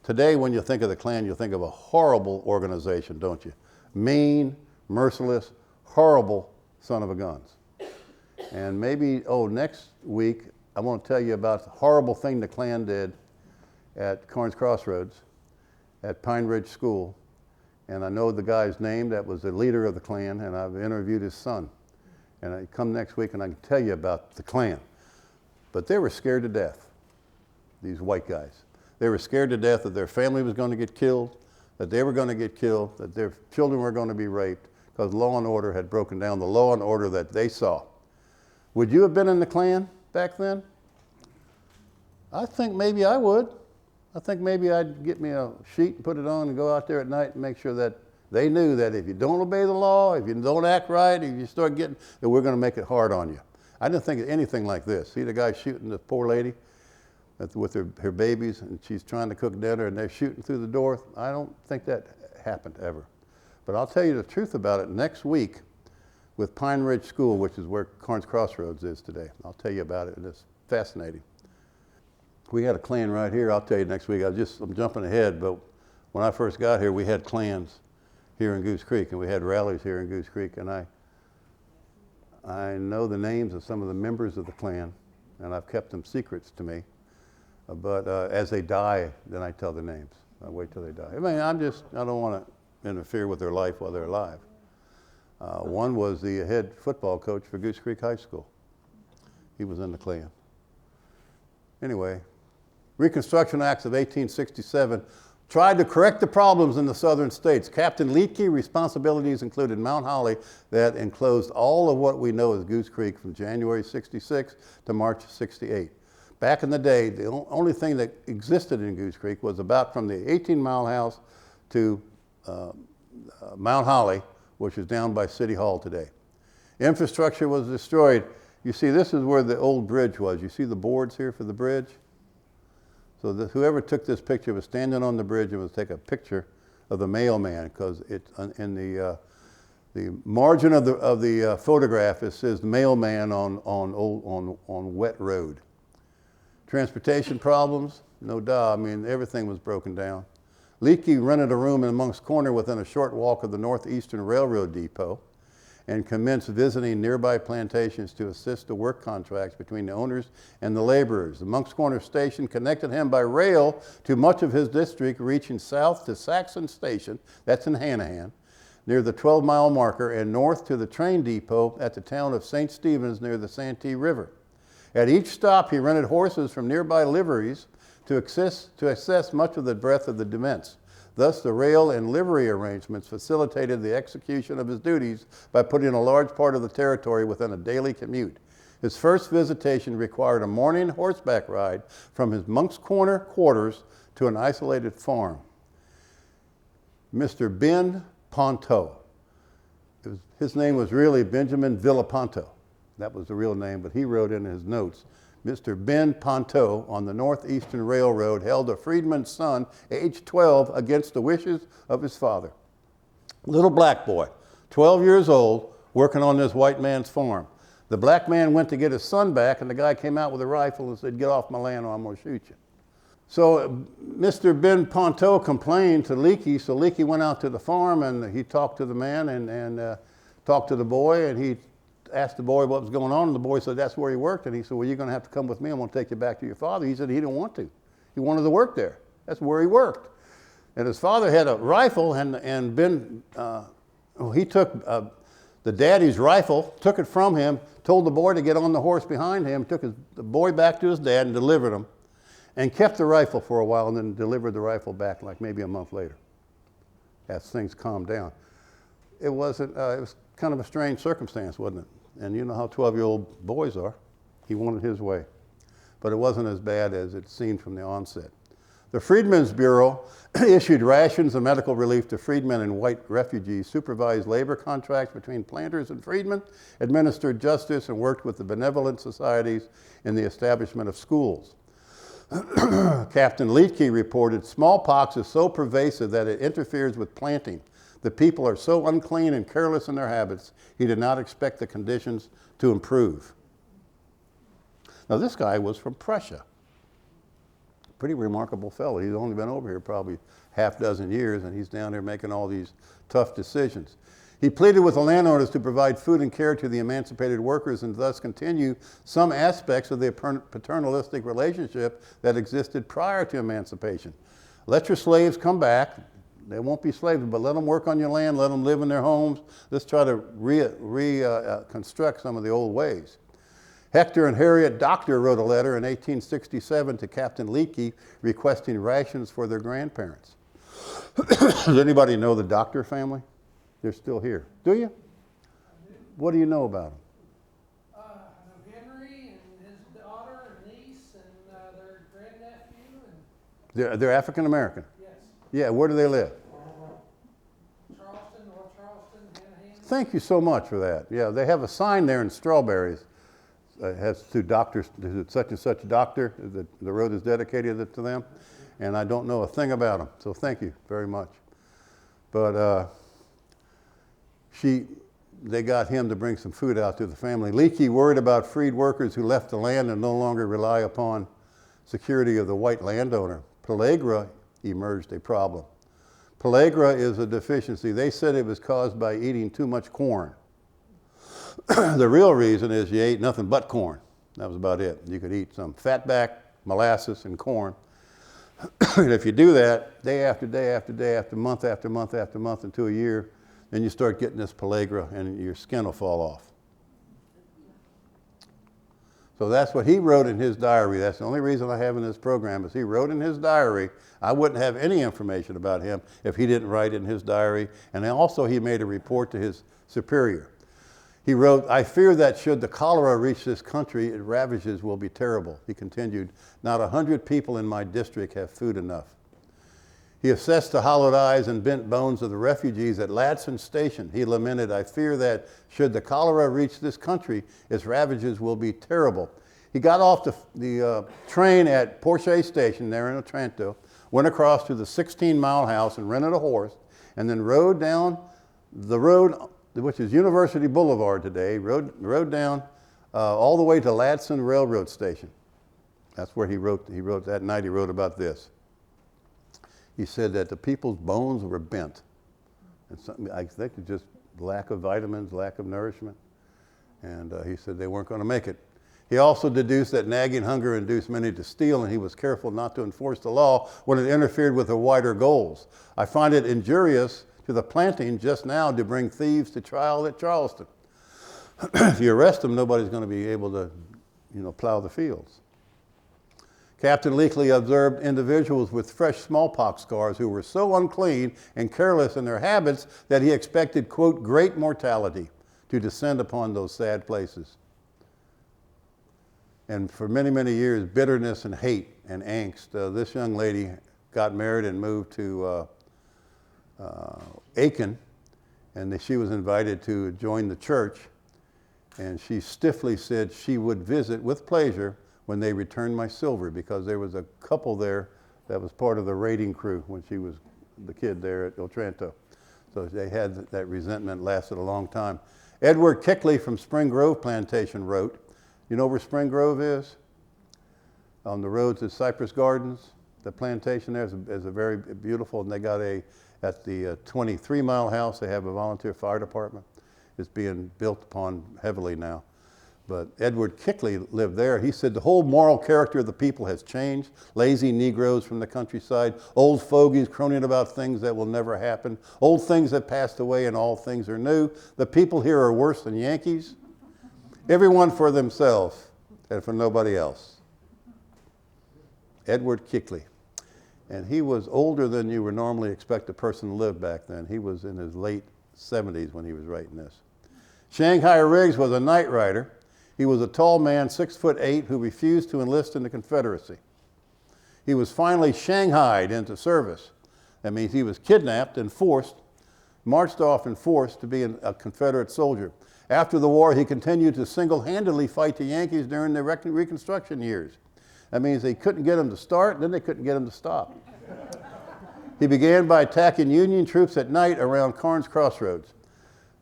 Today, when you think of the Klan, you think of a horrible organization, don't you? Mean, merciless, horrible son of a guns. And maybe, next week, I want to tell you about the horrible thing the Klan did at Carnes Crossroads, at Pine Ridge School. And I know the guy's name that was the leader of the Klan, and I've interviewed his son. And I come next week and I can tell you about the Klan. But they were scared to death, these white guys. They were scared to death that their family was going to get killed, that they were going to get killed, that their children were going to be raped, because law and order had broken down, the law and order that they saw. Would you have been in the Klan back then? I think maybe I would. I think maybe I'd get me a sheet and put it on and go out there at night and make sure that they knew that if you don't obey the law, if you don't act right, if you start getting, that we're going to make it hard on you. I didn't think of anything like this. See the guy shooting the poor lady with her babies, and she's trying to cook dinner, and they're shooting through the door. I don't think that happened ever. But I'll tell you the truth about it next week with Pine Ridge School, which is where Carnes Crossroads is today. I'll tell you about it, and it's fascinating. We had a Klan right here. I'll tell you next week. I'm jumping ahead, but when I first got here, we had Klans here in Goose Creek, and we had rallies here in Goose Creek, and I know the names of some of the members of the Klan, and I've kept them secrets to me. But as they die, then I tell the names. I wait till they die. I mean, I don't want to interfere with their life while they're alive. One was the head football coach for Goose Creek High School. He was in the Klan. Anyway, Reconstruction Acts of 1867 tried to correct the problems in the southern states. Captain Leakey responsibilities included Mount Holly that enclosed all of what we know as Goose Creek from January 66 to March 68. Back in the day, the only thing that existed in Goose Creek was about from the 18-mile house to Mount Holly, which is down by City Hall today. Infrastructure was destroyed. You see, this is where the old bridge was. You see the boards here for the bridge? So whoever took this picture was standing on the bridge and was taking a picture of the mailman, because in the margin of the photograph it says mailman on wet road. Transportation problems, no duh. I mean, everything was broken down. Leakey rented a room in Monk's Corner within a short walk of the Northeastern Railroad Depot and commenced visiting nearby plantations to assist the work contracts between the owners and the laborers. The Monk's Corner station connected him by rail to much of his district, reaching south to Saxon Station, that's in Hanahan, near the 12-mile marker, and north to the train depot at the town of St. Stephen's near the Santee River. At each stop, he rented horses from nearby liveries to assess much of the breadth of the demesne. Thus, the rail and livery arrangements facilitated the execution of his duties by putting a large part of the territory within a daily commute. His first visitation required a morning horseback ride from his Monk's Corner quarters to an isolated farm. Mr. Ben Ponto. His name was really Benjamin Villaponto. That was the real name, but he wrote in his notes, Mr. Ben Ponto on the Northeastern Railroad held a freedman's son, age 12, against the wishes of his father. Little black boy, 12 years old, working on this white man's farm. The black man went to get his son back, and the guy came out with a rifle and said, "Get off my land or I'm going to shoot you." So Mr. Ben Ponto complained to Leakey, so Leakey went out to the farm and he talked to the man and talked to the boy, and he asked the boy what was going on, and the boy said that's where he worked, and he said, "Well, you're going to have to come with me. I'm going to take you back to your father." He said he didn't want to. He wanted to work there. That's where he worked. And his father had a rifle, and Ben, he took the daddy's rifle, took it from him, told the boy to get on the horse behind him, took the boy back to his dad and delivered him, and kept the rifle for a while, and then delivered the rifle back like maybe a month later as things calmed down. It was kind of a strange circumstance, wasn't it? And you know how 12-year-old boys are. He wanted his way. But it wasn't as bad as it seemed from the onset. The Freedmen's Bureau issued rations and medical relief to freedmen and white refugees, supervised labor contracts between planters and freedmen, administered justice, and worked with the benevolent societies in the establishment of schools. Captain Leakey reported, "Smallpox is so pervasive that it interferes with planting. The people are so unclean and careless in their habits, he did not expect the conditions to improve." Now, this guy was from Prussia. Pretty remarkable fellow. He's only been over here probably half dozen years, and he's down there making all these tough decisions. He pleaded with the landowners to provide food and care to the emancipated workers and thus continue some aspects of the paternalistic relationship that existed prior to emancipation. Let your slaves come back. They won't be slaves, but let them work on your land, let them live in their homes. Let's try to reconstruct some of the old ways. Hector and Harriet Doctor wrote a letter in 1867 to Captain Leakey requesting rations for their grandparents. Does anybody know the Doctor family? They're still here. Do you? What do you know about them? I know Henry and his daughter and niece and their grandnephew and They're African American. yes, Yeah, where do they live? Charleston, North Charleston, Hanahan. Thank you so much for that. Yeah, they have a sign there in Strawberries. It has to doctors, such and such doctor. The road is dedicated to them. And I don't know a thing about them. So thank you very much. But they got him to bring some food out to the family. Leakey worried about freed workers who left the land and no longer rely upon security of the white landowner. Pellagra emerged a problem. Pellagra is a deficiency. They said it was caused by eating too much corn. The real reason is you ate nothing but corn. That was about it. You could eat some fatback, molasses, and corn. And if you do that day after day after day after month after month after month until a year, then you start getting this pellagra and your skin will fall off. So that's what he wrote in his diary. That's the only reason I have in this program is he wrote in his diary. I wouldn't have any information about him if he didn't write in his diary. And also he made a report to his superior. He wrote, I fear that should the cholera reach this country, its ravages will be terrible. He continued, not 100 people in my district have food enough. He assessed the hollowed eyes and bent bones of the refugees at Ladson Station. He lamented, I fear that should the cholera reach this country, its ravages will be terrible. He got off the train at Porche Station there in Otranto, went across to the 16-mile house and rented a horse, and then rode down the road, which is University Boulevard today, rode down all the way to Ladson Railroad Station. That's where he wrote that night, he wrote about this. He said that the people's bones were bent. And I think it's just lack of vitamins, lack of nourishment. And he said they weren't going to make it. He also deduced that nagging hunger induced many to steal, and he was careful not to enforce the law when it interfered with their wider goals. I find it injurious to the planting just now to bring thieves to trial at Charleston. If you arrest them, nobody's going to be able to, plow the fields. Captain Leakey observed individuals with fresh smallpox scars who were so unclean and careless in their habits that he expected, quote, great mortality to descend upon those sad places. And for many, many years, bitterness and hate and angst. This young lady got married and moved to Aiken, and she was invited to join the church. And she stiffly said she would visit with pleasure when they returned my silver, because there was a couple there that was part of the raiding crew when she was the kid there at Otranto. So they had that resentment, lasted a long time. Edward Kickley from Spring Grove Plantation wrote, you know where Spring Grove is? On the road to Cypress Gardens. The plantation there is a very beautiful, and they got at the 23-mile house, they have a volunteer fire department. It's being built upon heavily now. But Edward Kickley lived there. He said the whole moral character of the people has changed. Lazy Negroes from the countryside, old fogies crooning about things that will never happen, old things that passed away and all things are new. The people here are worse than Yankees. Everyone for themselves and for nobody else. Edward Kickley. And he was older than you would normally expect a person to live back then. He was in his late 70s when he was writing this. Shanghai Riggs was a night rider. He was a tall man, 6'8", who refused to enlist in the Confederacy. He was finally shanghaied into service. That means he was kidnapped and marched off and forced to be a Confederate soldier. After the war, he continued to single-handedly fight the Yankees during the Reconstruction years. That means they couldn't get him to start, and then they couldn't get him to stop. He began by attacking Union troops at night around Karnes Crossroads.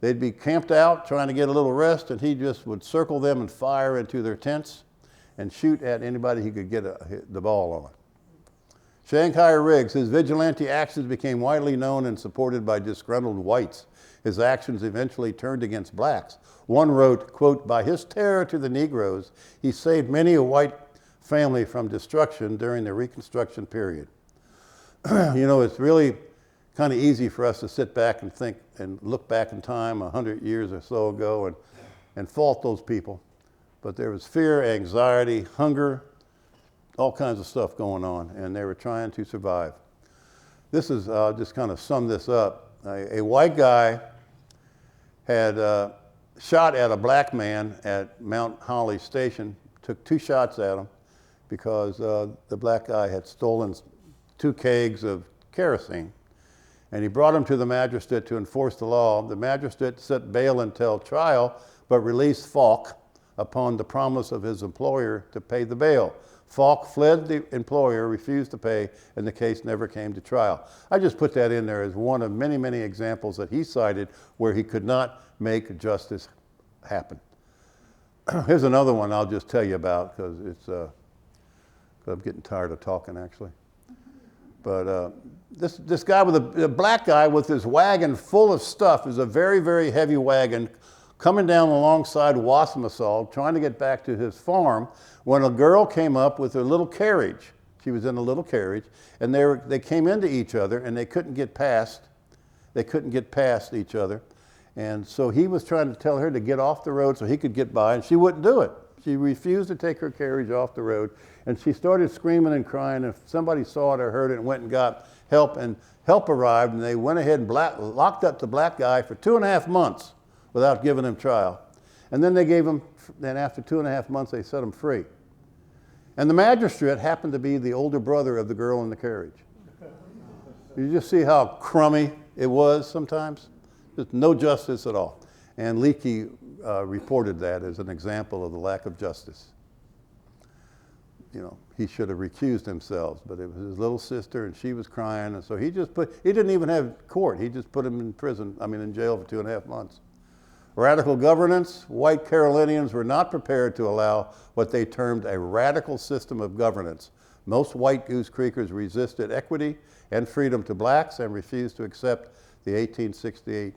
They'd be camped out trying to get a little rest, and he just would circle them and fire into their tents and shoot at anybody he could get the ball on. Shanghai Riggs, his vigilante actions became widely known and supported by disgruntled whites. his actions eventually turned against blacks. One wrote, quote, "By his terror to the Negroes, he saved many a white family from destruction during the Reconstruction period." You know, it's really kind of easy for us to sit back and think and look back in time 100 years or so ago and fault those people. But there was fear, anxiety, hunger, all kinds of stuff going on, and they were trying to survive. This is, just kind of sum this up. A white guy had shot at a black man at Mount Holly Station, took 2 shots at him because the black guy had stolen 2 kegs of kerosene. And he brought him to the magistrate to enforce the law. The magistrate set bail until trial, but released Falk upon the promise of his employer to pay the bail. Falk fled the employer, refused to pay, and the case never came to trial. I just put that in there as one of many, many examples that he cited where he could not make justice happen. Here's another one I'll just tell you about because it's, I'm getting tired of talking actually. But this guy with a black guy with his wagon full of stuff is a very, very heavy wagon coming down alongside Wassamassaw, trying to get back to his farm, when a girl came up with a little carriage. She was in a little carriage, and they came into each other, and they couldn't get past. They couldn't get past each other. And so he was trying to tell her to get off the road so he could get by, and she wouldn't do it. She refused to take her carriage off the road, and she started screaming and crying. And if somebody saw it or heard it and went and got help, and help arrived, and they went ahead and locked up the black guy for 2.5 months without giving him trial. And then they gave him, then after 2.5 months, they set him free. And the magistrate happened to be the older brother of the girl in the carriage. You just see how crummy it was sometimes? Just no justice at all. And Leakey reported that as an example of the lack of justice. You know, he should have recused himself, but it was his little sister and she was crying. And so he didn't even have court. He just put him in prison, in jail for 2.5 months. Radical governance. White Carolinians were not prepared to allow what they termed a radical system of governance. Most white Goose Creekers resisted equity and freedom to blacks and refused to accept the 1868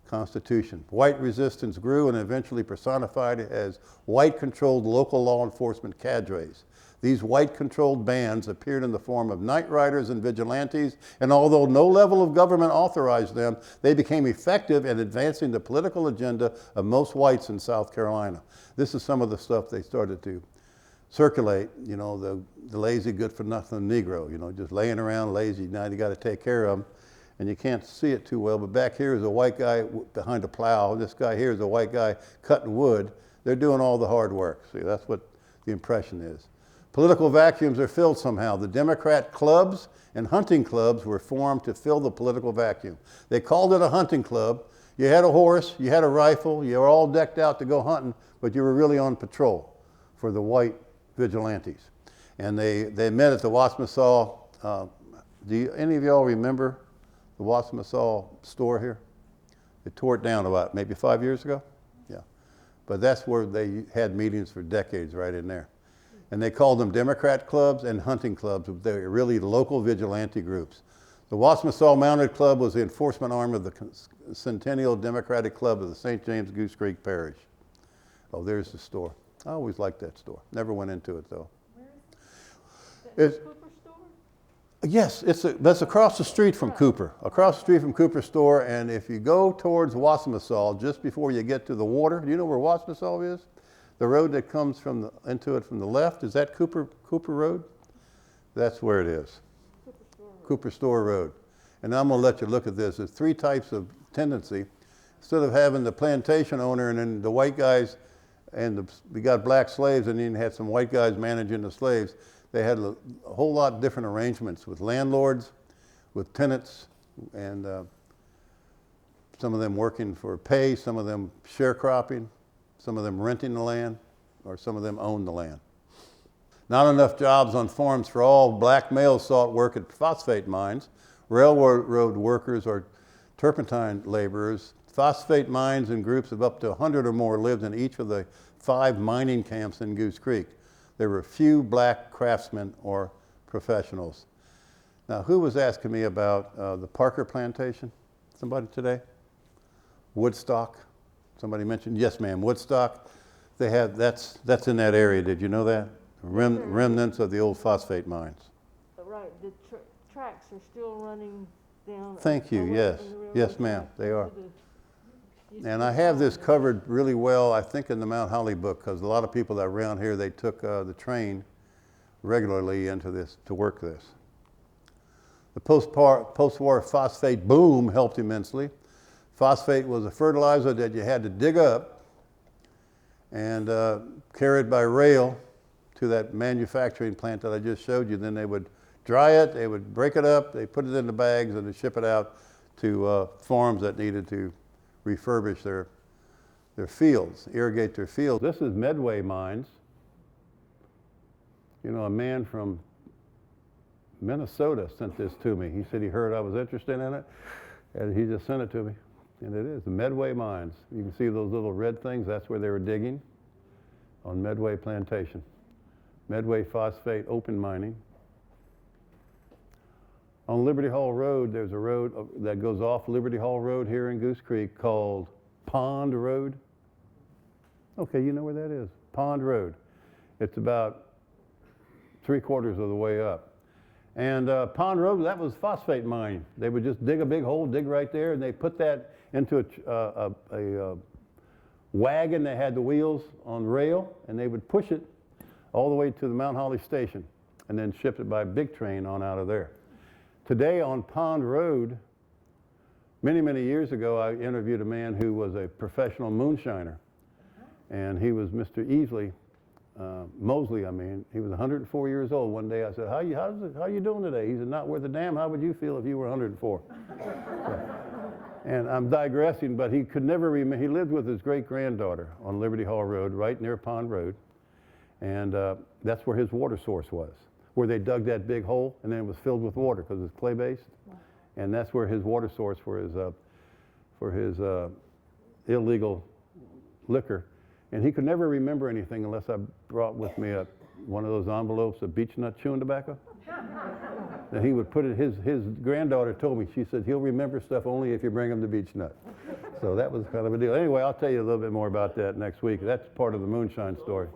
Constitution. White resistance grew and eventually personified as white-controlled local law enforcement cadres. These white-controlled bands appeared in the form of night riders and vigilantes, and although no level of government authorized them, they became effective in advancing the political agenda of most whites in South Carolina. This is some of the stuff they started to circulate, the lazy, good-for-nothing Negro, just laying around lazy. Now you got to take care of them, and you can't see it too well, but back here is a white guy behind a plow. This guy here is a white guy cutting wood. They're doing all the hard work. See, that's what the impression is. Political vacuums are filled somehow. The Democrat clubs and hunting clubs were formed to fill the political vacuum. They called it a hunting club. You had a horse, you had a rifle, you were all decked out to go hunting, but you were really on patrol for the white vigilantes. And they met at the Wassamassaw. Do any of y'all remember the Wassamassaw store here? They tore it down about maybe 5 years ago. Yeah. But that's where they had meetings for decades, right in there. And they called them Democrat clubs and hunting clubs. They were really local vigilante groups. The Wassamassaw Mounted Club was the enforcement arm of the Centennial Democratic Club of the St. James Goose Creek Parish. Oh, there's the store. I always liked that store. Never went into it though. Where is it? Cooper store? Yes, that's across the street from Cooper. Across the street from Cooper store, and if you go towards Wassamassaw, just before you get to the water, do you know where Wassamassaw is? The road that comes into it from the left, is that Cooper Road? That's where it is. Cooper Store Road. And I'm gonna let you look at this. There's 3 types of tendency. Instead of having the plantation owner and then the white guys, and we got black slaves and then had some white guys managing the slaves, they had a whole lot of different arrangements with landlords, with tenants, and some of them working for pay, some of them sharecropping, some of them renting the land, or some of them owned the land. Not enough jobs on farms for all. Black males sought work at phosphate mines. Railroad workers or turpentine laborers. Phosphate mines in groups of up to 100 or more lived in each of the 5 mining camps in Goose Creek. There were few black craftsmen or professionals. Now, who was asking me about the Parker plantation? Somebody today? Woodstock. Somebody mentioned, yes ma'am, Woodstock. They have, that's in that area, did you know that? Remnants of the old phosphate mines. Right, the tracks are still running down. Thank you, away yes. from the railroad Yes, ma'am, tracks they are. to used And to I be have this farm. covered really well, I think, in the Mount Holly book, because a lot of people that around here, they took the train regularly into this, to work this. The post-war phosphate boom helped immensely. Phosphate was a fertilizer that you had to dig up and carry it by rail to that manufacturing plant that I just showed you. Then they would dry it, they would break it up, they put it in the bags, and they ship it out to farms that needed to refurbish their fields, irrigate their fields. This is Medway Mines. You know, a man from Minnesota sent this to me. He said he heard I was interested in it, and he just sent it to me. And it is the Medway Mines. You can see those little red things. That's where they were digging on Medway Plantation. Medway Phosphate Open Mining. On Liberty Hall Road, there's a road that goes off Liberty Hall Road here in Goose Creek called Pond Road. Okay, you know where that is. Pond Road. It's about 3/4 of the way up. And Pond Road, that was phosphate mining. They would just dig a big hole, dig right there, and they put that into a wagon that had the wheels on rail, and they would push it all the way to the Mount Holly station, and then ship it by big train on out of there. Today on Pond Road, many, many years ago, I interviewed a man who was a professional moonshiner, and he was Mr. Mosley, I mean. He was 104 years old. One day I said, how you doing today? He said, not worth a damn. How would you feel if you were 104? And I'm digressing, but he could never remember. He lived with his great-granddaughter on Liberty Hall Road, right near Pond Road. And that's where his water source was, where they dug that big hole, and then it was filled with water because it's clay-based. And that's where his water source for his illegal liquor. And he could never remember anything unless I brought with me one of those envelopes of beech nut chewing tobacco. And he would put it, his granddaughter told me, she said, he'll remember stuff only if you bring him the beech nut. So that was kind of a deal. Anyway, I'll tell you a little bit more about that next week. That's part of the moonshine story.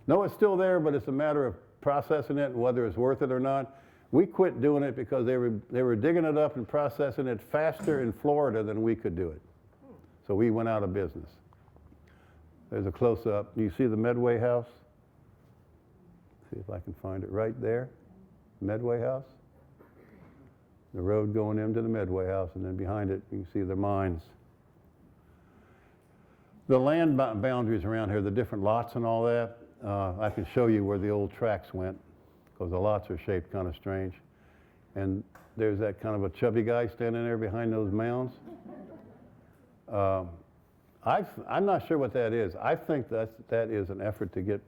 No, it's still there, but it's a matter of processing it and whether it's worth it or not. We quit doing it because they were digging it up and processing it faster in Florida than we could do it. So we went out of business. There's a close-up. You see the Medway House? See if I can find it right there. Medway House. The road going into the Medway House, and then behind it, you can see the mines. The land boundaries around here, the different lots and all that, I can show you where the old tracks went, because the lots are shaped kind of strange. And there's that kind of a chubby guy standing there behind those mounds. I'm not sure what that is. I think that is an effort to get,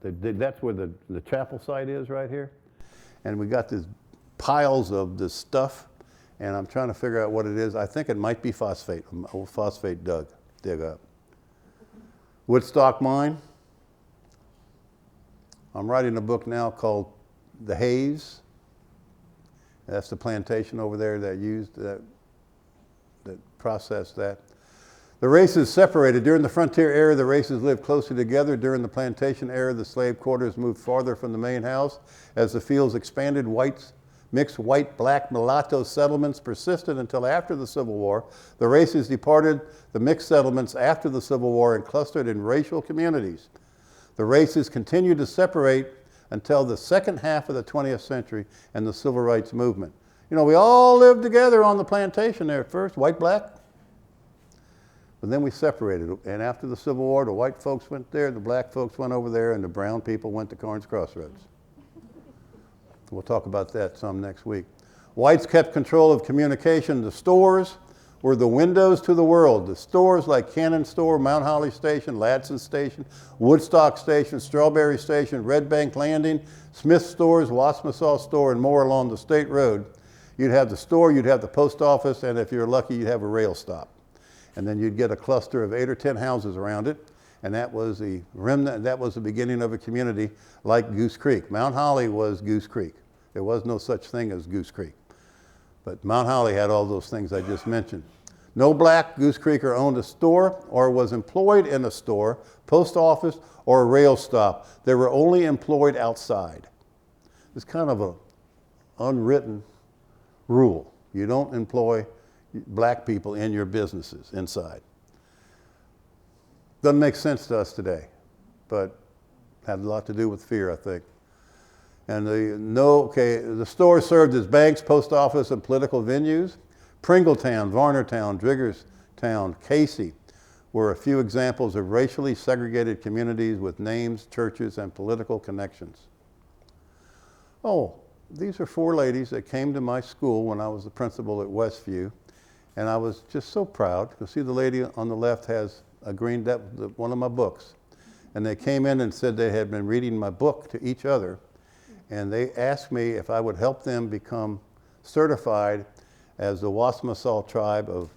that's where the chapel site is right here. And we got these piles of this stuff, and I'm trying to figure out what it is. I think it might be phosphate, old phosphate dig up. Woodstock Mine. I'm writing a book now called The Haze. That's the plantation over there that used that processed that. The races separated. During the frontier era, the races lived closely together. During the plantation era, the slave quarters moved farther from the main house. As the fields expanded, mixed white, black, mulatto settlements persisted until after the Civil War. The races departed the mixed settlements after the Civil War and clustered in racial communities. The races continued to separate until the second half of the 20th century and the Civil Rights Movement. You know, we all lived together on the plantation there at first, white, black. But then we separated, and after the Civil War, the white folks went there, the black folks went over there, and the brown people went to Carnes Crossroads. We'll talk about that some next week. Whites kept control of communication. The stores were the windows to the world. The stores like Cannon Store, Mount Holly Station, Ladson Station, Woodstock Station, Strawberry Station, Red Bank Landing, Smith Stores, Wassamasaw Store, and more along the state road. You'd have the store, you'd have the post office, and if you're lucky, you'd have a rail stop. And then you'd get a cluster of 8 or 10 houses around it, and that was the remnant, that was the beginning of a community like Goose Creek. Mount Holly was Goose Creek. There was no such thing as Goose Creek. But Mount Holly had all those things I just mentioned. No black Goose Creeker owned a store or was employed in a store, post office, or a rail stop. They were only employed outside. It's kind of an unwritten rule. You don't employ black people in your businesses inside. Doesn't make sense to us today, but had a lot to do with fear, I think. And the store served as banks, post office, and political venues. Pringletown, Varnertown, Driggerstown, Casey were a few examples of racially segregated communities with names, churches, and political connections. Oh, these are 4 ladies that came to my school when I was the principal at Westview, and I was just so proud. You'll see the lady on the left has a one of my books, and they came in and said they had been reading my book to each other, and they asked me if I would help them become certified as the Wasmasal tribe of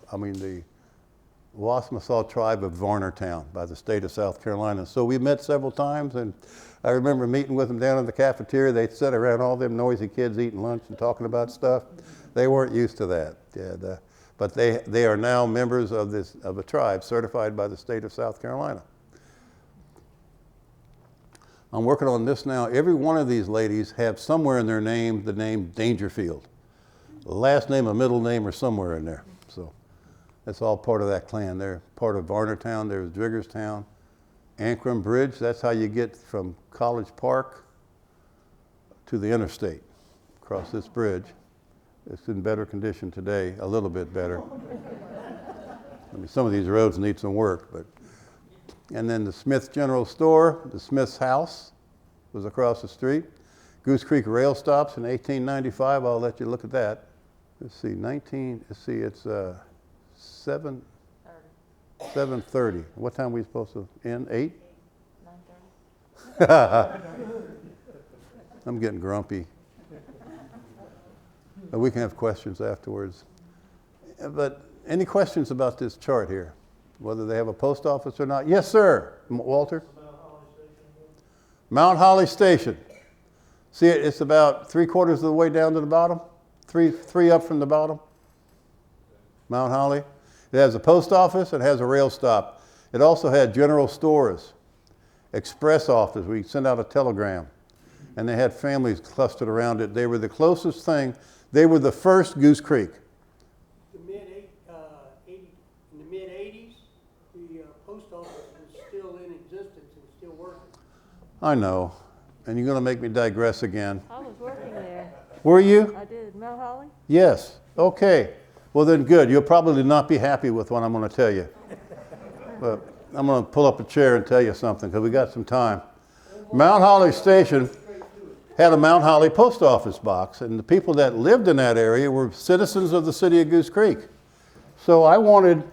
Varnertown by the state of South Carolina. So we met several times, and I remember meeting with them down in the cafeteria. They'd sit around all them noisy kids eating lunch and talking about stuff. They weren't used to that. Yeah, but they are now members of a tribe certified by the state of South Carolina. I'm working on this now. Every one of these ladies have somewhere in their name the name Dangerfield. The last name, a middle name, or somewhere in there. So that's all part of that clan. They're part of Varnertown. There's Driggerstown, Ancrum Bridge. That's how you get from College Park to the interstate, across this bridge. It's in better condition today, a little bit better. I mean, some of these roads need some work, but. And then the Smith General Store, the Smith's house was across the street. Goose Creek rail stops in 1895. I'll let you look at that. Let's see, it's 7:30. What time are we supposed to end? 8? 9:30. I'm getting grumpy. But we can have questions afterwards. But any questions about this chart here? Whether they have a post office or not? Yes, sir. Walter? Mount Holly Station. See, it's about 3/4 of the way down to the bottom. Three up from the bottom. Mount Holly. It has a post office. It has a rail stop. It also had general stores, express office where you send out a telegram. And they had families clustered around it. They were the closest thing. They were the first Goose Creek. In the mid-80s, the post office was still in existence and still working. I know. And you're going to make me digress again. I was working there. Were you? I did. Mount Holly? Yes. Okay. Well, then good. You'll probably not be happy with what I'm going to tell you. But I'm going to pull up a chair and tell you something because we got some time. Mount Holly Station had a Mount Holly post office box, and the people that lived in that area were citizens of the city of Goose Creek. So I wanted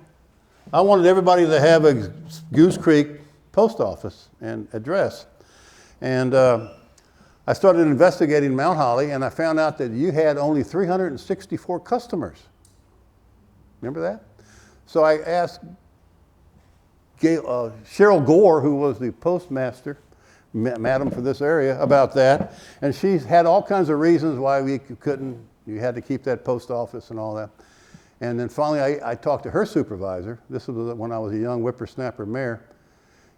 everybody to have a Goose Creek post office and address. And I started investigating Mount Holly, and I found out that you had only 364 customers. Remember that? So I asked Cheryl Gore, who was the postmaster, madam for this area, about that. And she had all kinds of reasons why you had to keep that post office and all that. And then finally I talked to her supervisor. This was when I was a young whippersnapper mayor.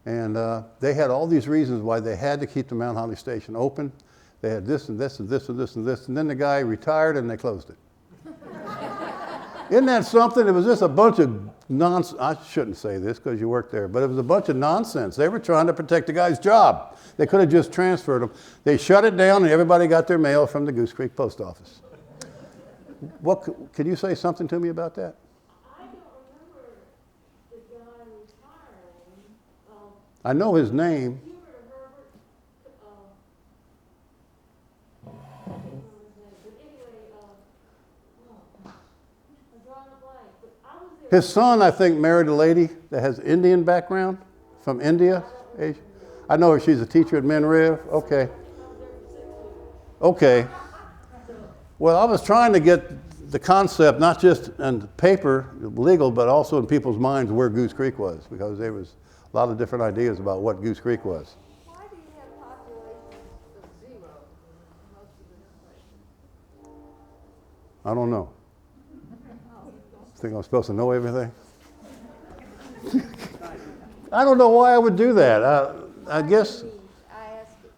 And they had all these reasons why they had to keep the Mount Holly Station open. They had this and this and this and this and this. And then the guy retired and they closed it. Isn't that something? It was just a bunch of nonsense. I shouldn't say this because you worked there, but it was a bunch of nonsense. They were trying to protect the guy's job. They could have just transferred him. They shut it down and everybody got their mail from the Goose Creek post office. Can you say something to me about that? I don't remember the guy retiring. I know his name. You were Herbert, I can't remember his name, but anyway, I'm drawing a blank, but I was there. His son, I think, married a lady that has Indian background from India. Asia. I know her. She's a teacher at Menriv. Okay. Okay. Well, I was trying to get the concept, not just in paper, legal, but also in people's minds where Goose Creek was, because there was a lot of different ideas about what Goose Creek was. Why do you have populations of 0 in most of the places? I don't know. Think I'm supposed to know everything? I don't know why I would do that. I guess, I asked it.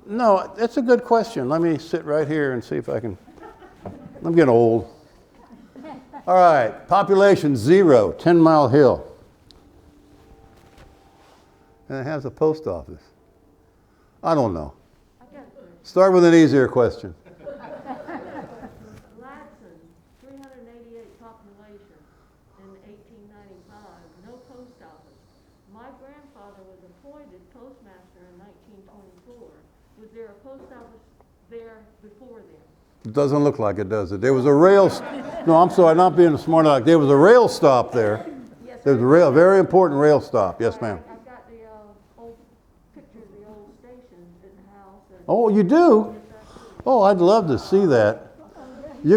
no, that's a good question. Let me sit right here and see if I can. I'm getting old. All right, population 0, 10 Mile Hill. And it has a post office. I don't know. I got it. Start with an easier question. Ladson, 388 population in 1895, no post office. My grandfather was appointed postmaster in 1924. Was there a post office there before then? It doesn't look like it, does it? There was a no, I'm sorry, not being a smart aleck. There was a rail stop there. Yes, There was a very important rail stop. Yes, ma'am. I've got the old picture of the old station in the house. And Oh, you do? Oh, I'd love to see that. You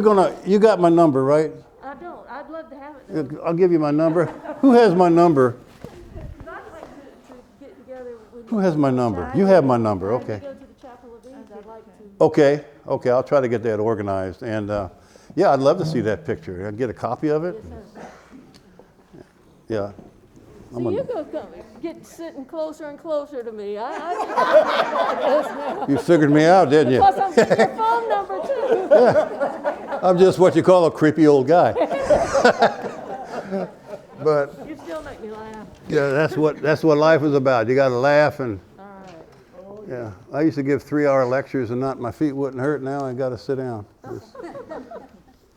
got my number, right? I don't. I'd love to have it. Though. I'll give you my number. Who has my number? 'Cause I'd like to get together with Who has my number? You have my number, I'd okay. go to the Chapel of Ease. I'd like to. Okay, I'll try to get that organized. And yeah, I'd love to see that picture. I'd get a copy of it. Yeah. See, you go get sitting closer and closer to me. You figured me out, didn't you? Plus, I'm getting your phone number too. I'm just what you call a creepy old guy. But You still make me laugh. yeah, that's what life is about. You got to laugh and All right. yeah. I used to give 3-hour lectures and my feet wouldn't hurt. Now I got to sit down.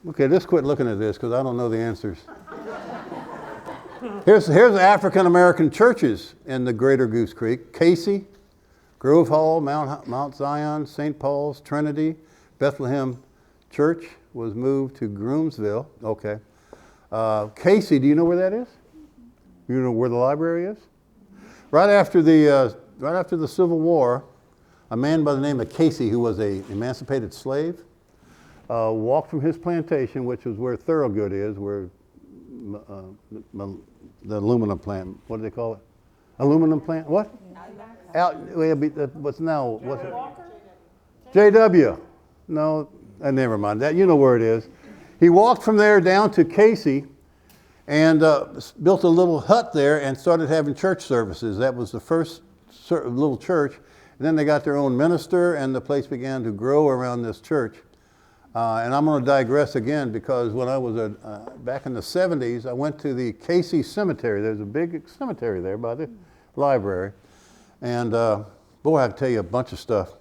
Okay, just quit looking at this because I don't know the answers. Here's African American churches in the Greater Goose Creek: Casey, Grove Hall, Mount Zion, St. Paul's, Trinity, Bethlehem Church was moved to Groomsville. Okay. Casey, do you know where that is? You know where the library is? Right after the Civil War, a man by the name of Casey, who was an emancipated slave, walked from his plantation, which is where Thorogood is, where the aluminum plant. What do they call it? Aluminum plant? What? What's now? What's it? JW. No, never mind that. You know where it is. He walked from there down to Casey and built a little hut there and started having church services. That was the first little church. And then they got their own minister, and the place began to grow around this church. And I'm going to digress again because when I was back in the 70s, I went to the Casey Cemetery. There's a big cemetery there by the library. And boy, I can tell you a bunch of stuff.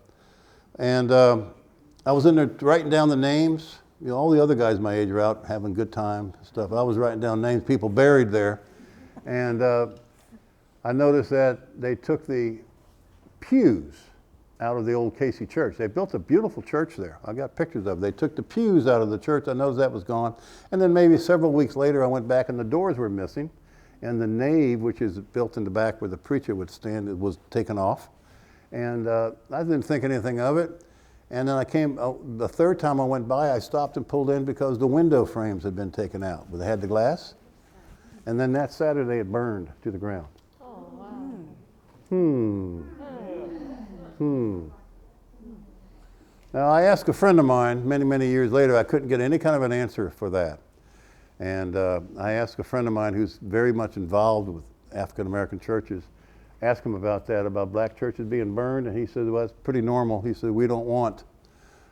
And I was in there writing down the names. You know, all the other guys my age are out having a good time and stuff. I was writing down names, people buried there. And I noticed that they took the pews out of the old Casey church. They built a beautiful church there. I got pictures of it. They took the pews out of the church. I noticed that was gone. And then maybe several weeks later, I went back and the doors were missing. And the nave, which is built in the back where the preacher would stand, it was taken off. And I didn't think anything of it. And then the third time I went by, I stopped and pulled in because the window frames had been taken out. They had the glass. And then that Saturday, it burned to the ground. Oh, wow. Now, I asked a friend of mine many, many years later. I couldn't get any kind of an answer for that. And I asked a friend of mine who's very much involved with African American churches, asked him about that, about black churches being burned. And he said, well, that's pretty normal. He said, we don't want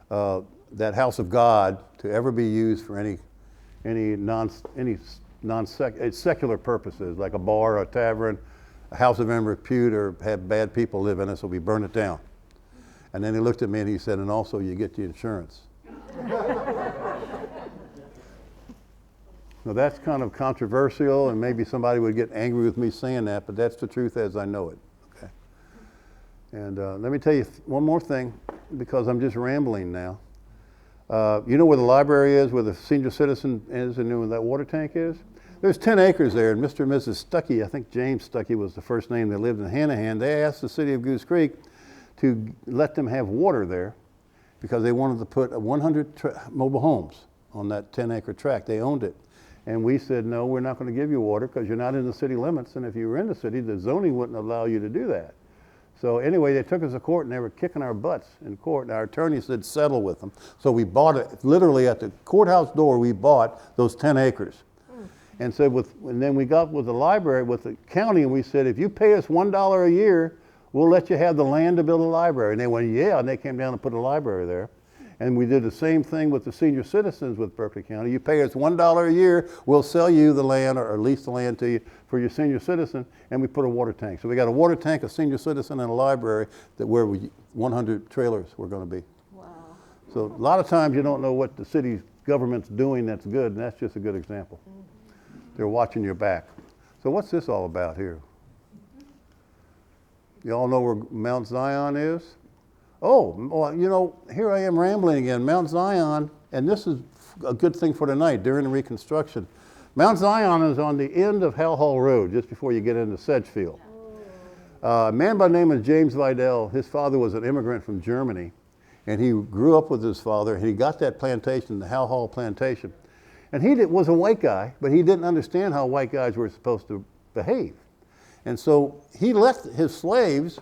that house of God to ever be used for any secular purposes, like a bar, a tavern, a house of repute, or have bad people live in it, so we burn it down. And then he looked at me and he said, and also you get the insurance. Now that's kind of controversial, and maybe somebody would get angry with me saying that, but that's the truth as I know it. Okay. And let me tell you one more thing, because I'm just rambling now. You know where the library is, where the senior citizen is, and where that water tank is? There's 10 acres there, and Mr. and Mrs. Stuckey, I think James Stuckey was the first name, they lived in Hanahan. They asked the city of Goose Creek to let them have water there because they wanted to put 100 mobile homes on that 10-acre tract. They owned it. And we said, no, we're not going to give you water because you're not in the city limits, and if you were in the city, the zoning wouldn't allow you to do that. So anyway, they took us to court, and they were kicking our butts in court, and our attorney said settle with them. So we bought it, literally at the courthouse door, we bought those 10 acres. And so and then we got with the library, with the county, and we said, if you pay us $1 a year, we'll let you have the land to build a library. And they went, yeah, and they came down and put a library there. And we did the same thing with the senior citizens with Berkeley County. You pay us $1 a year, we'll sell you the land or lease the land to you for your senior citizen, and we put a water tank. So we got a water tank, a senior citizen, and a library where 100 trailers were going to be. Wow. So a lot of times you don't know what the city government's doing that's good, and that's just a good example. They're watching your back. So what's this all about here? You all know where Mount Zion is? Oh, well, you know, here I am rambling again. Mount Zion, and this is a good thing for tonight during the Reconstruction. Mount Zion is on the end of Hell Hall Road, just before you get into Sedgefield. A man by the name of James Vidal, his father was an immigrant from Germany, and he grew up with his father, and he got that plantation, the Hell Hall Plantation. And he was a white guy, but he didn't understand how white guys were supposed to behave. And so he let his slaves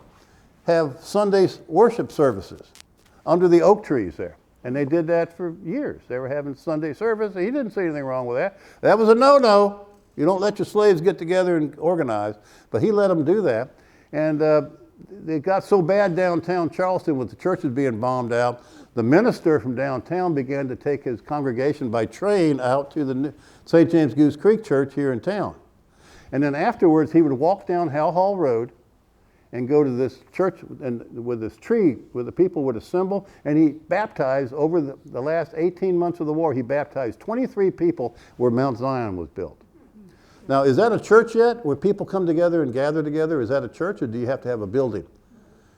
have Sunday worship services under the oak trees there. And they did that for years. They were having Sunday service. He didn't see anything wrong with that. That was a no-no. You don't let your slaves get together and organize. But he let them do that. And it got so bad downtown Charleston with the churches being bombed out, the minister from downtown began to take his congregation by train out to the St. James Goose Creek Church here in town. And then afterwards, he would walk down Hell Hall Road and go to this church and with this tree where the people would assemble, and he baptized over the last 18 months of the war. He baptized 23 people where Mount Zion was built. Now, is that a church yet, where people come together and gather together? Is that a church, or do you have to have a building?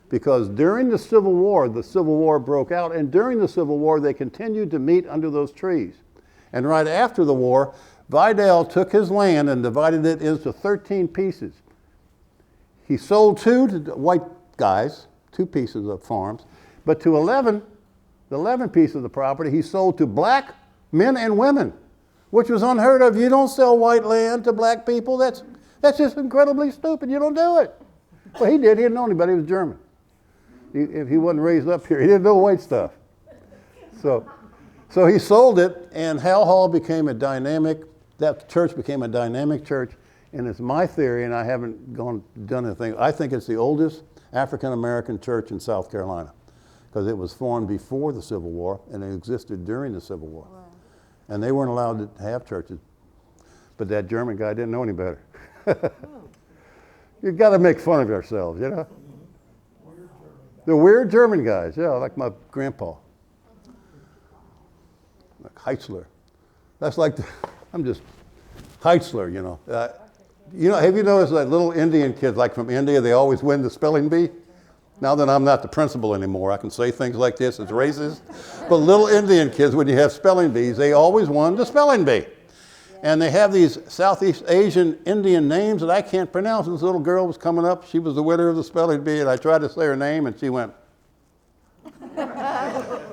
Because during the Civil War broke out, and during the Civil War, they continued to meet under those trees. And right after the war, Vidal took his land and divided it into 13 pieces. He sold 2 to white guys, 2 pieces of farms, but to the 11 pieces of the property, he sold to black men and women, which was unheard of. You don't sell white land to black people. That's just incredibly stupid. You don't do it. Well, he did. He didn't know anybody. He was German. If he wasn't raised up here, he didn't know white stuff. So he sold it, and Hell Hall became that church became a dynamic church. And it's my theory, and I haven't done anything, I think it's the oldest African-American church in South Carolina, because it was formed before the Civil War, and it existed during the Civil War. Wow. And they weren't allowed to have churches. But that German guy didn't know any better. You've got to make fun of ourselves, you know? The weird German guys, yeah, like my grandpa. Like Heitzler. That's like, I'm just, Heitzler, you know. Have you noticed that little Indian kids, like from India, they always win the spelling bee? Now that I'm not the principal anymore, I can say things like this, it's racist. But little Indian kids, when you have spelling bees, they always won the spelling bee. And they have these Southeast Asian Indian names that I can't pronounce. And this little girl was coming up, she was the winner of the spelling bee, and I tried to say her name, and she went.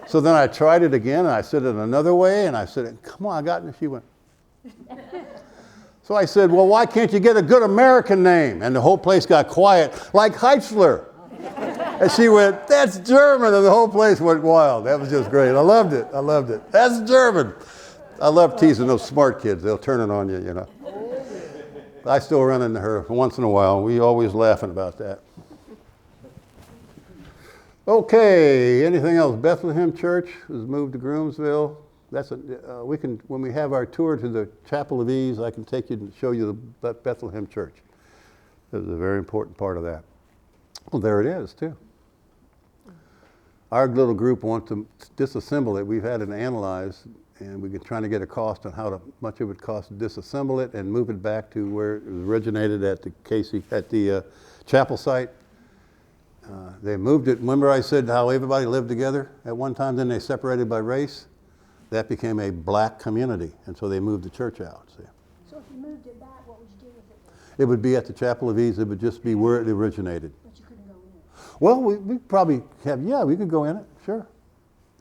So then I tried it again, and I said it another way, and I said, come on, I got it, and she went. So I said, well, why can't you get a good American name? And the whole place got quiet, like Heitzler. And she went, that's German, and the whole place went wild. That was just great. I loved it. That's German. I love teasing those smart kids. They'll turn it on you, you know. I still run into her once in a while. We always laughing about that. Okay, anything else? Bethlehem Church has moved to Groomsville. That's when we have our tour to the Chapel of Ease, I can take you and show you the Bethlehem Church. This is a very important part of that. Well, there it is, too. Our little group wants to disassemble it. We've had it analyzed, and we've been trying to get a cost on how much it would cost to disassemble it and move it back to where it originated at the chapel site. They moved it. Remember I said how everybody lived together at one time, then they separated by race? That became a black community, and so they moved the church out. See? So if you moved it back, what would you do with it? It would be at the Chapel of Ease. It would just be where it originated. But you couldn't go in it. Well, we probably have, we could go in it, sure.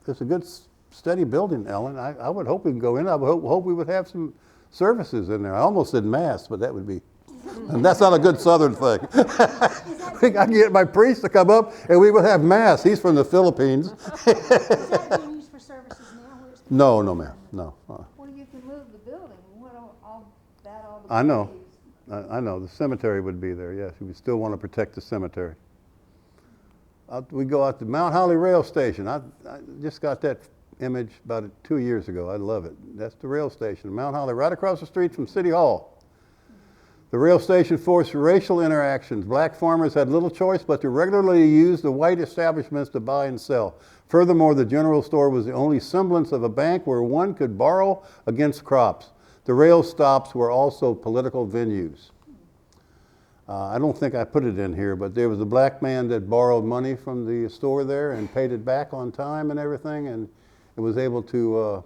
It's a good, steady building, Ellen. I would hope we can go in. I would hope we would have some services in there. I almost said mass, but that would be, and that's not a good Southern thing. I can get my priest to come up, and we would have mass. He's from the Philippines. Is that being used for services now? No, ma'am, no. Well, you can move the building, what all that I know. I know. The cemetery would be there, yes. We still want to protect the cemetery. We go out to Mount Holly Rail Station. I just got that image about 2 years ago. I love it. That's the rail station, Mount Holly, right across the street from City Hall. The rail station forced racial interactions. Black farmers had little choice but to regularly use the white establishments to buy and sell. Furthermore, the general store was the only semblance of a bank where one could borrow against crops. The rail stops were also political venues. I don't think I put it in here, but there was a black man that borrowed money from the store there and paid it back on time and everything, and it was able to,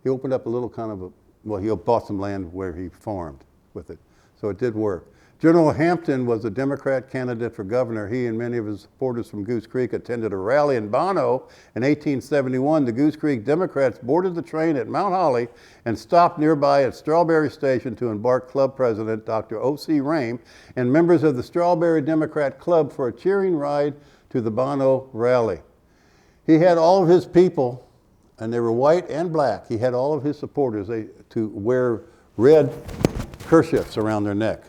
he opened up a little kind of he bought some land where he farmed with it. So it did work. General Hampton was a Democrat candidate for governor. He and many of his supporters from Goose Creek attended a rally in Bono in 1871. The Goose Creek Democrats boarded the train at Mount Holly and stopped nearby at Strawberry Station to embark club president Dr. O.C. Rame and members of the Strawberry Democrat Club for a cheering ride to the Bono rally. He had all of his people, and they were white and black, he had all of his supporters to wear red kerchiefs around their neck.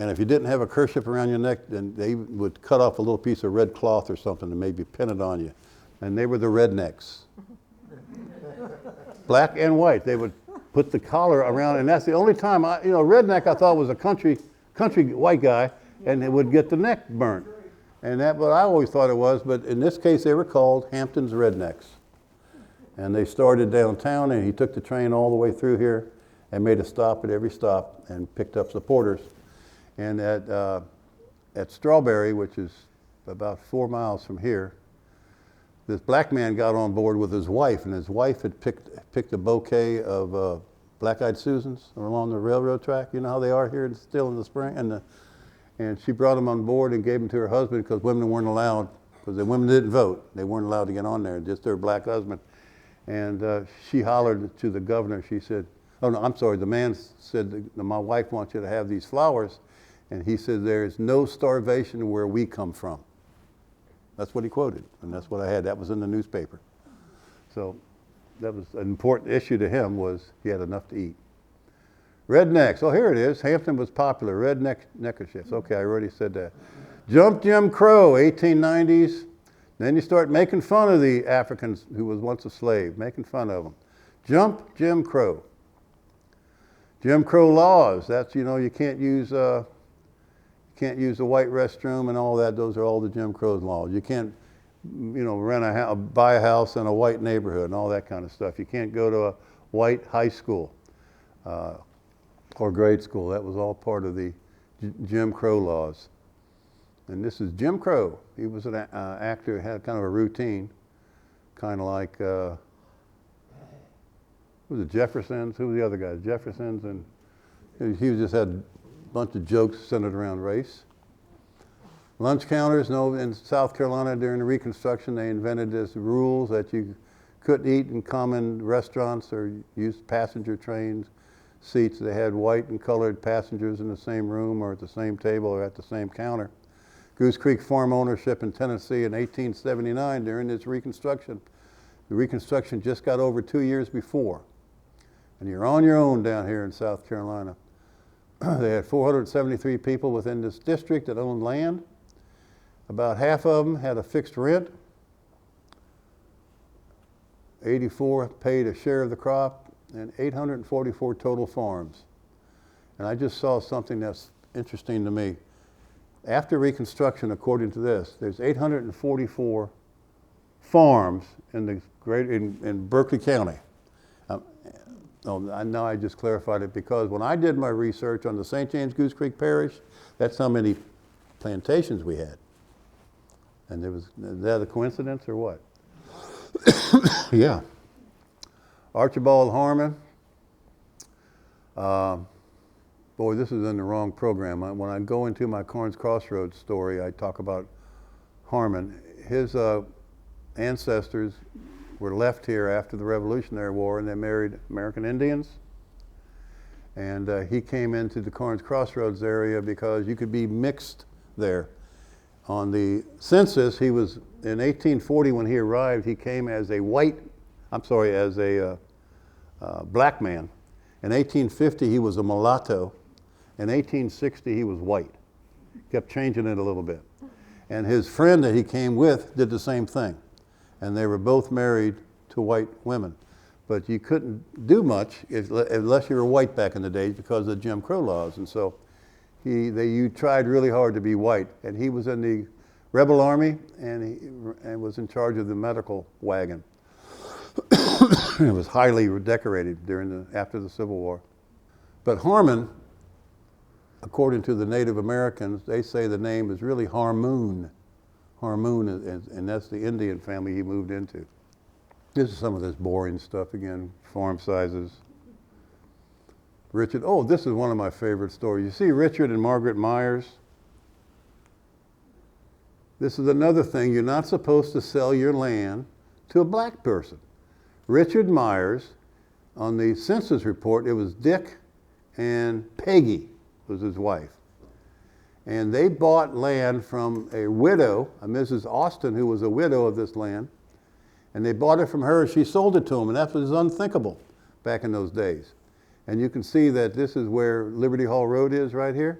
And if you didn't have a kerchief around your neck, then they would cut off a little piece of red cloth or something and maybe pin it on you. And they were the rednecks. Black and white. They would put the collar around, and that's the only time redneck I thought was a country white guy, and it would get the neck burnt. And that's what I always thought it was, but in this case they were called Hampton's Rednecks. And they started downtown, and he took the train all the way through here and made a stop at every stop and picked up supporters. And at Strawberry, which is about 4 miles from here, this black man got on board with his wife, and his wife had picked a bouquet of black-eyed Susans along the railroad track. You know how they are here still in the spring? And she brought them on board and gave them to her husband because women weren't allowed, because the women didn't vote. They weren't allowed to get on there, just their black husband. And she hollered to the governor. She said, oh no, I'm sorry, the man said, my wife wants you to have these flowers. And he said, there is no starvation where we come from. That's what he quoted, and that's what I had. That was in the newspaper. So that was an important issue to him, was he had enough to eat. Rednecks, oh here it is. Hampton was popular, redneck neckerchiefs. Okay, I already said that. Jump Jim Crow, 1890s. Then you start making fun of the Africans who was once a slave, making fun of them. Jump Jim Crow. Jim Crow laws, that's, you can't use the white restroom and all that. Those are all the Jim Crow laws. You can't, buy a house in a white neighborhood and all that kind of stuff. You can't go to a white high school or grade school. That was all part of the Jim Crow laws. And this is Jim Crow. He was an actor who had kind of a routine, kind of like, who was it, Jeffersons? Who were the other guys? Jeffersons, and he just had a bunch of jokes centered around race. Lunch counters, in South Carolina during the Reconstruction, they invented this rules that you couldn't eat in common restaurants or use passenger trains seats. They had white and colored passengers in the same room or at the same table or at the same counter. Goose Creek farm ownership in Tennessee in 1879 during this Reconstruction. The Reconstruction just got over 2 years before. And you're on your own down here in South Carolina. They had 473 people within this district that owned land. About half of them had a fixed rent. 84 paid a share of the crop, and 844 total farms. And I just saw something that's interesting to me. After Reconstruction, according to this, there's 844 farms in Berkeley County. Now I just clarified it because when I did my research on the St. James Goose Creek Parish, that's how many plantations we had. And is that a coincidence or what? Yeah. Archibald Harmon. Boy, this is in the wrong program. When I go into my Carnes Crossroads story, I talk about Harmon. His ancestors were left here after the Revolutionary War, and they married American Indians. And he came into the Carnes Crossroads area because you could be mixed there. On the census, he was, in 1840 when he arrived, he came as a black man. In 1850, he was a mulatto. In 1860, he was white. Kept changing it a little bit. And his friend that he came with did the same thing. And they were both married to white women. But you couldn't do much unless you were white back in the days because of the Jim Crow laws. And so you tried really hard to be white. And he was in the rebel army and was in charge of the medical wagon. It was highly decorated after the Civil War. But Harmon, according to the Native Americans, they say the name is really Harmoon. Harmoon, and that's the Indian family he moved into. This is some of this boring stuff again, farm sizes. Richard, oh, this is one of my favorite stories. You see Richard and Margaret Myers? This is another thing. You're not supposed to sell your land to a black person. Richard Myers, on the census report, it was Dick and Peggy was his wife. And they bought land from a widow, a Mrs. Austin, who was a widow of this land. And they bought it from her, she sold it to them, and that was unthinkable back in those days. And you can see that this is where Liberty Hall Road is right here.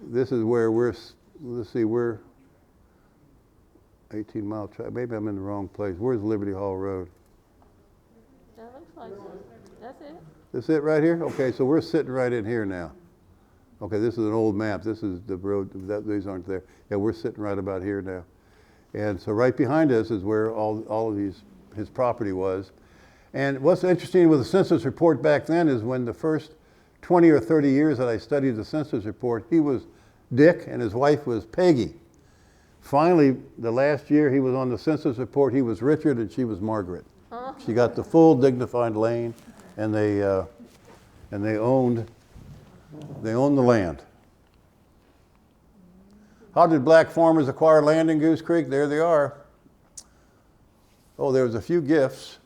This is where we're 18-mile track. Maybe I'm in the wrong place. Where's Liberty Hall Road? That looks like it. That's it. This it right here? Okay, so we're sitting right in here now. Okay, this is an old map. This is the road. These aren't there. Yeah, we're sitting right about here now. And so right behind us is where all of his property was. And what's interesting with the census report back then is when the first 20 or 30 years that I studied the census report, he was Dick and his wife was Peggy. Finally, the last year he was on the census report, he was Richard and she was Margaret. She got the full dignified lane, and they owned the land. How did black farmers acquire land in Goose Creek? There they are. Oh, there was a few gifts.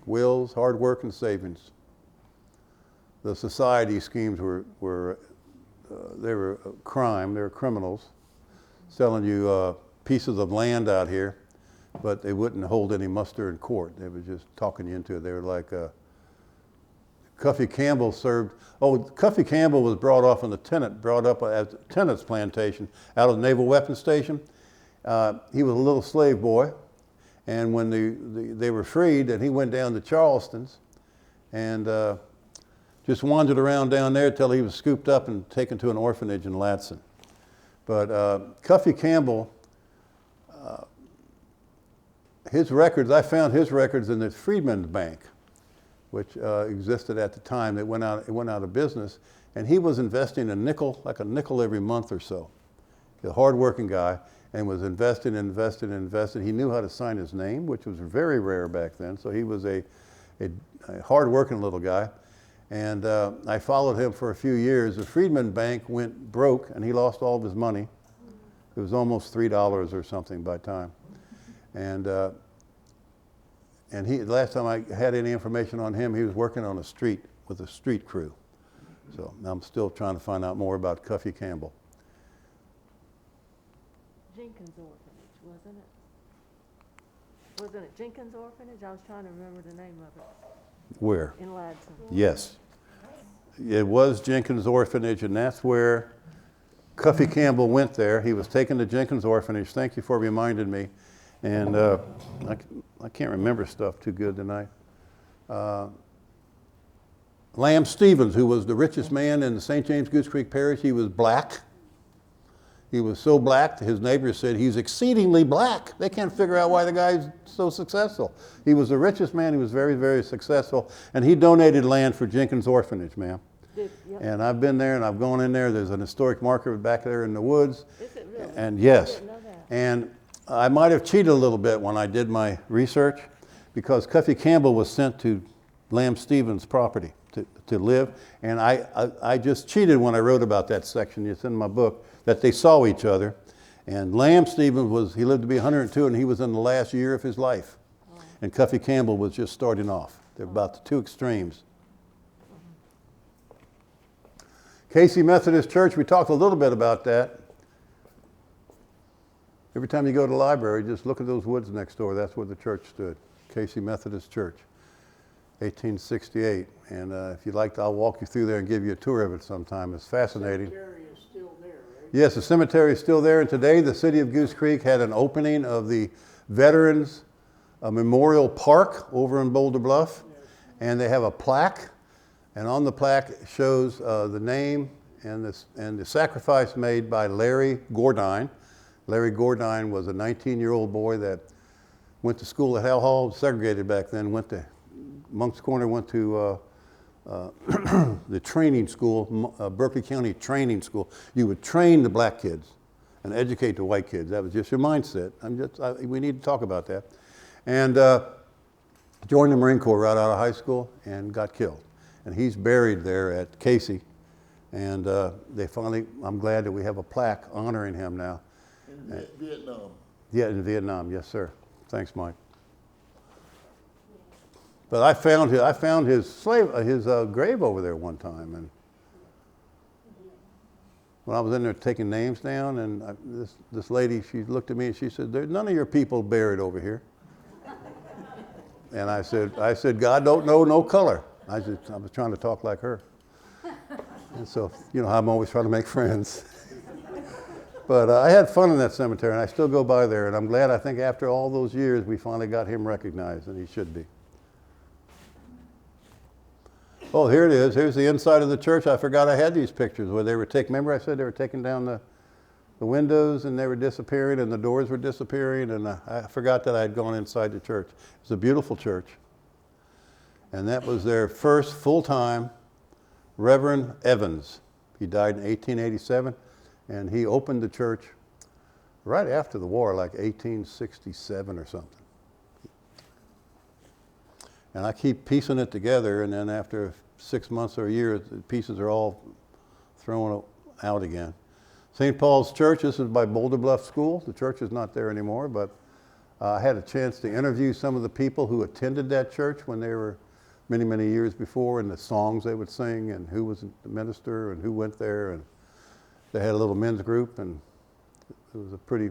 Wills, hard work, and savings. The society schemes were crime. They were criminals selling you pieces of land out here, but they wouldn't hold any muster in court. They were just talking you into it. They were like Cuffy Campbell served. Oh, Cuffy Campbell was brought up as a tenant's plantation out of the Naval Weapons Station. He was a little slave boy, and when they were freed, and he went down to Charleston's, and just wandered around down there till he was scooped up and taken to an orphanage in Latson. But Cuffy Campbell, I found his records in the Freedmen's Bank, which existed at the time. It went out of business, and he was investing a nickel every month or so. A hard-working guy, and was investing. He knew how to sign his name, which was very rare back then. So he was a hard-working little guy. And I followed him for a few years. The Freedmen's Bank went broke, and he lost all of his money. It was almost $3 or something by time. And last time I had any information on him, he was working on a street with a street crew. So I'm still trying to find out more about Cuffy Campbell. Jenkins Orphanage, wasn't it? Wasn't it Jenkins Orphanage? I was trying to remember the name of it. Where? In Ladson. Yes. It was Jenkins Orphanage, and that's where Cuffy Campbell went there. He was taken to Jenkins Orphanage. Thank you for reminding me. And I can't remember stuff too good tonight. Lamb Stevens, who was the richest man in the St. James Goose Creek Parish, he was black. He was so black, his neighbors said, he's exceedingly black. They can't figure out why the guy's so successful. He was the richest man. He was very, very successful. And he donated land for Jenkins Orphanage, ma'am. Yep. And I've been there, and I've gone in there. There's an historic marker back there in the woods. Is it really? And yes. I didn't know that. And I might have cheated a little bit when I did my research, because Cuffy Campbell was sent to Lamb Stevens' property to live. And I just cheated when I wrote about that section. It's in my book, that they saw each other. And Lamb Stevens he lived to be 102, and he was in the last year of his life. Oh. And Cuffy Campbell was just starting off. They're about the two extremes. Casey Methodist Church, we talked a little bit about that. Every time you go to the library, just look at those woods next door. That's where the church stood, Casey Methodist Church. 1868. And if you'd like, I'll walk you through there and give you a tour of it sometime. It's fascinating. Cemetery is still there, right? Yes, the cemetery is still there, and today the city of Goose Creek had an opening of the Veterans Memorial Park over in Boulder Bluff, and they have a plaque, and on the plaque shows the name and the sacrifice made by Larry Gordine. Larry Gordine was a 19-year-old boy that went to school at Hal Hall, segregated back then, went to Moncks Corner, went to the training school, Berkeley County Training School. You would train the black kids and educate the white kids. That was just your mindset. We need to talk about that. And joined the Marine Corps right out of high school and got killed. And he's buried there at Casey. And I'm glad that we have a plaque honoring him now. In Vietnam. Yeah, in Vietnam, yes, sir. Thanks, Mike. But I found his grave over there one time, and when I was in there taking names down, and this lady, she looked at me and she said, "There's none of your people buried over here." And I said, "God don't know no color." I was trying to talk like her, and so I'm always trying to make friends. But I had fun in that cemetery, and I still go by there, and I'm glad. I think after all those years, we finally got him recognized, and he should be. Oh, here it is. Here's the inside of the church. I forgot I had these pictures where they were taking. Remember I said they were taking down the windows and they were disappearing and the doors were disappearing, and I forgot that I had gone inside the church. It's a beautiful church. And that was their first full-time Reverend Evans. He died in 1887, and he opened the church right after the war, like 1867 or something. And I keep piecing it together, and then after 6 months or a year, the pieces are all thrown out again. St. Paul's Church, this is by Boulder Bluff School. The church is not there anymore, but I had a chance to interview some of the people who attended that church when they were many, many years before, and the songs they would sing, and who was the minister, and who went there, and they had a little men's group, and it was a pretty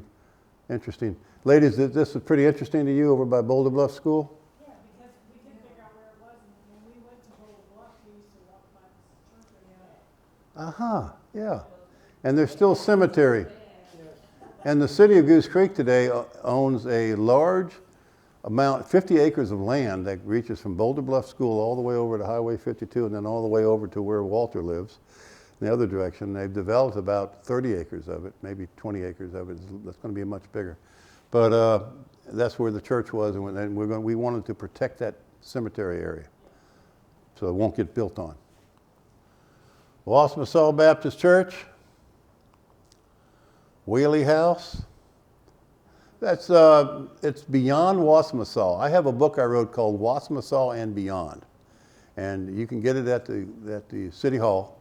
interesting. Ladies, this is pretty interesting to you over by Boulder Bluff School? Yeah, because we couldn't figure out where it was, and when we went to Boulder Bluff, we used to walk by this church. Uh-huh, yeah. And there's still cemetery. And the city of Goose Creek today owns a large amount, 50 acres of land that reaches from Boulder Bluff School all the way over to Highway 52 and then all the way over to where Walter lives. In the other direction, they've developed about 30 acres of it, maybe 20 acres of it. That's going to be much bigger. But that's where the church was, and we wanted to protect that cemetery area so it won't get built on. Wassamasaw Baptist Church, Whaley House. That's it's beyond Wassamasaw. I have a book I wrote called Wassamasaw and Beyond, and you can get it at the City Hall.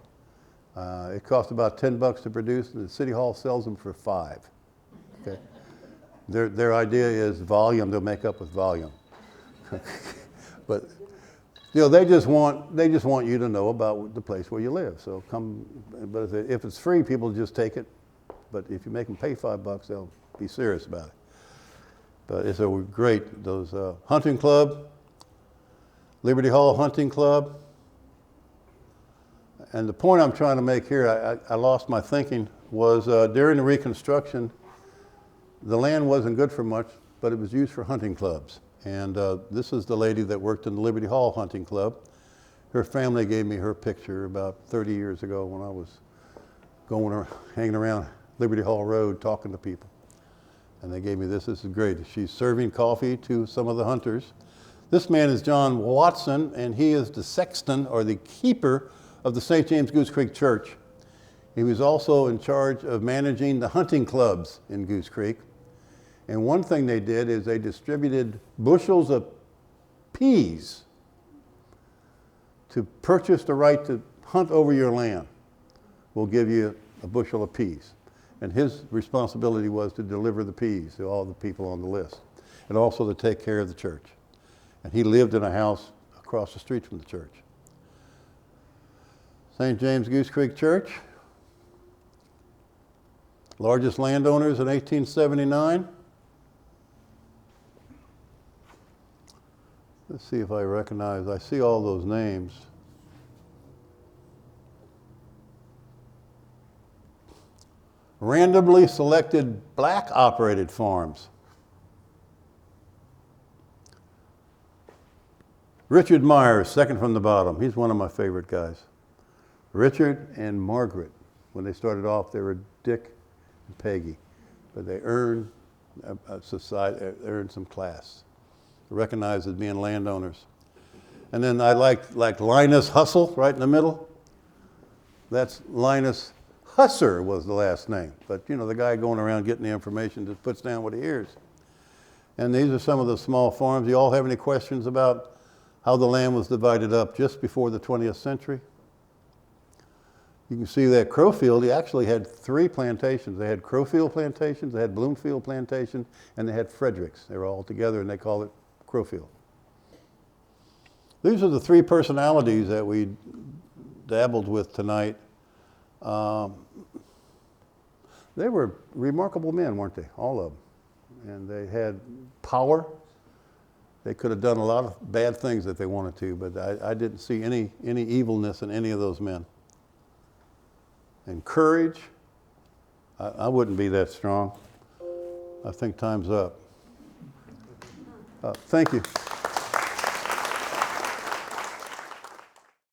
It costs about $10 to produce, and the City Hall sells them for $5. Okay. Their idea is volume. They'll make up with volume. But they just want you to know about the place where you live. So come. But if it's free, people just take it. But if you make them pay $5, they'll be serious about it. But it's a great, those hunting club, Liberty Hall Hunting Club. And the point I'm trying to make here, I lost my thinking, was during the Reconstruction, the land wasn't good for much, but it was used for hunting clubs. And this is the lady that worked in the Liberty Hall Hunting Club. Her family gave me her picture about 30 years ago when I was hanging around Liberty Hall Road talking to people. And they gave me this. This is great. She's serving coffee to some of the hunters. This man is John Watson, and he is the sexton or the keeper of the St. James Goose Creek Church. He was also in charge of managing the hunting clubs in Goose Creek. And one thing they did is they distributed bushels of peas to purchase the right to hunt over your land. We'll give you a bushel of peas. And his responsibility was to deliver the peas to all the people on the list, and also to take care of the church. And he lived in a house across the street from the church. St. James Goose Creek Church, largest landowners in 1879. Let's see if I recognize. I see all those names. Randomly selected black operated farms. Richard Myers, second from the bottom. He's one of my favorite guys. Richard and Margaret. When they started off, they were Dick and Peggy, but they earned earned some class, recognized as being landowners. And then I like Linus Hustle right in the middle. That's Linus Husser was the last name, but you know, the guy going around getting the information just puts down what he hears. And these are some of the small farms. You all have any questions about how the land was divided up just before the 20th century? You can see that Crowfield, he actually had 3 plantations. They had Crowfield plantations, they had Bloomfield plantation, and they had Fredericks. They were all together and they called it Crowfield. These are the 3 personalities that we dabbled with tonight. They were remarkable men, weren't they? All of them. And they had power. They could have done a lot of bad things if they wanted to, but I didn't see any evilness in any of those men. And courage, I wouldn't be that strong. I think time's up. Thank you.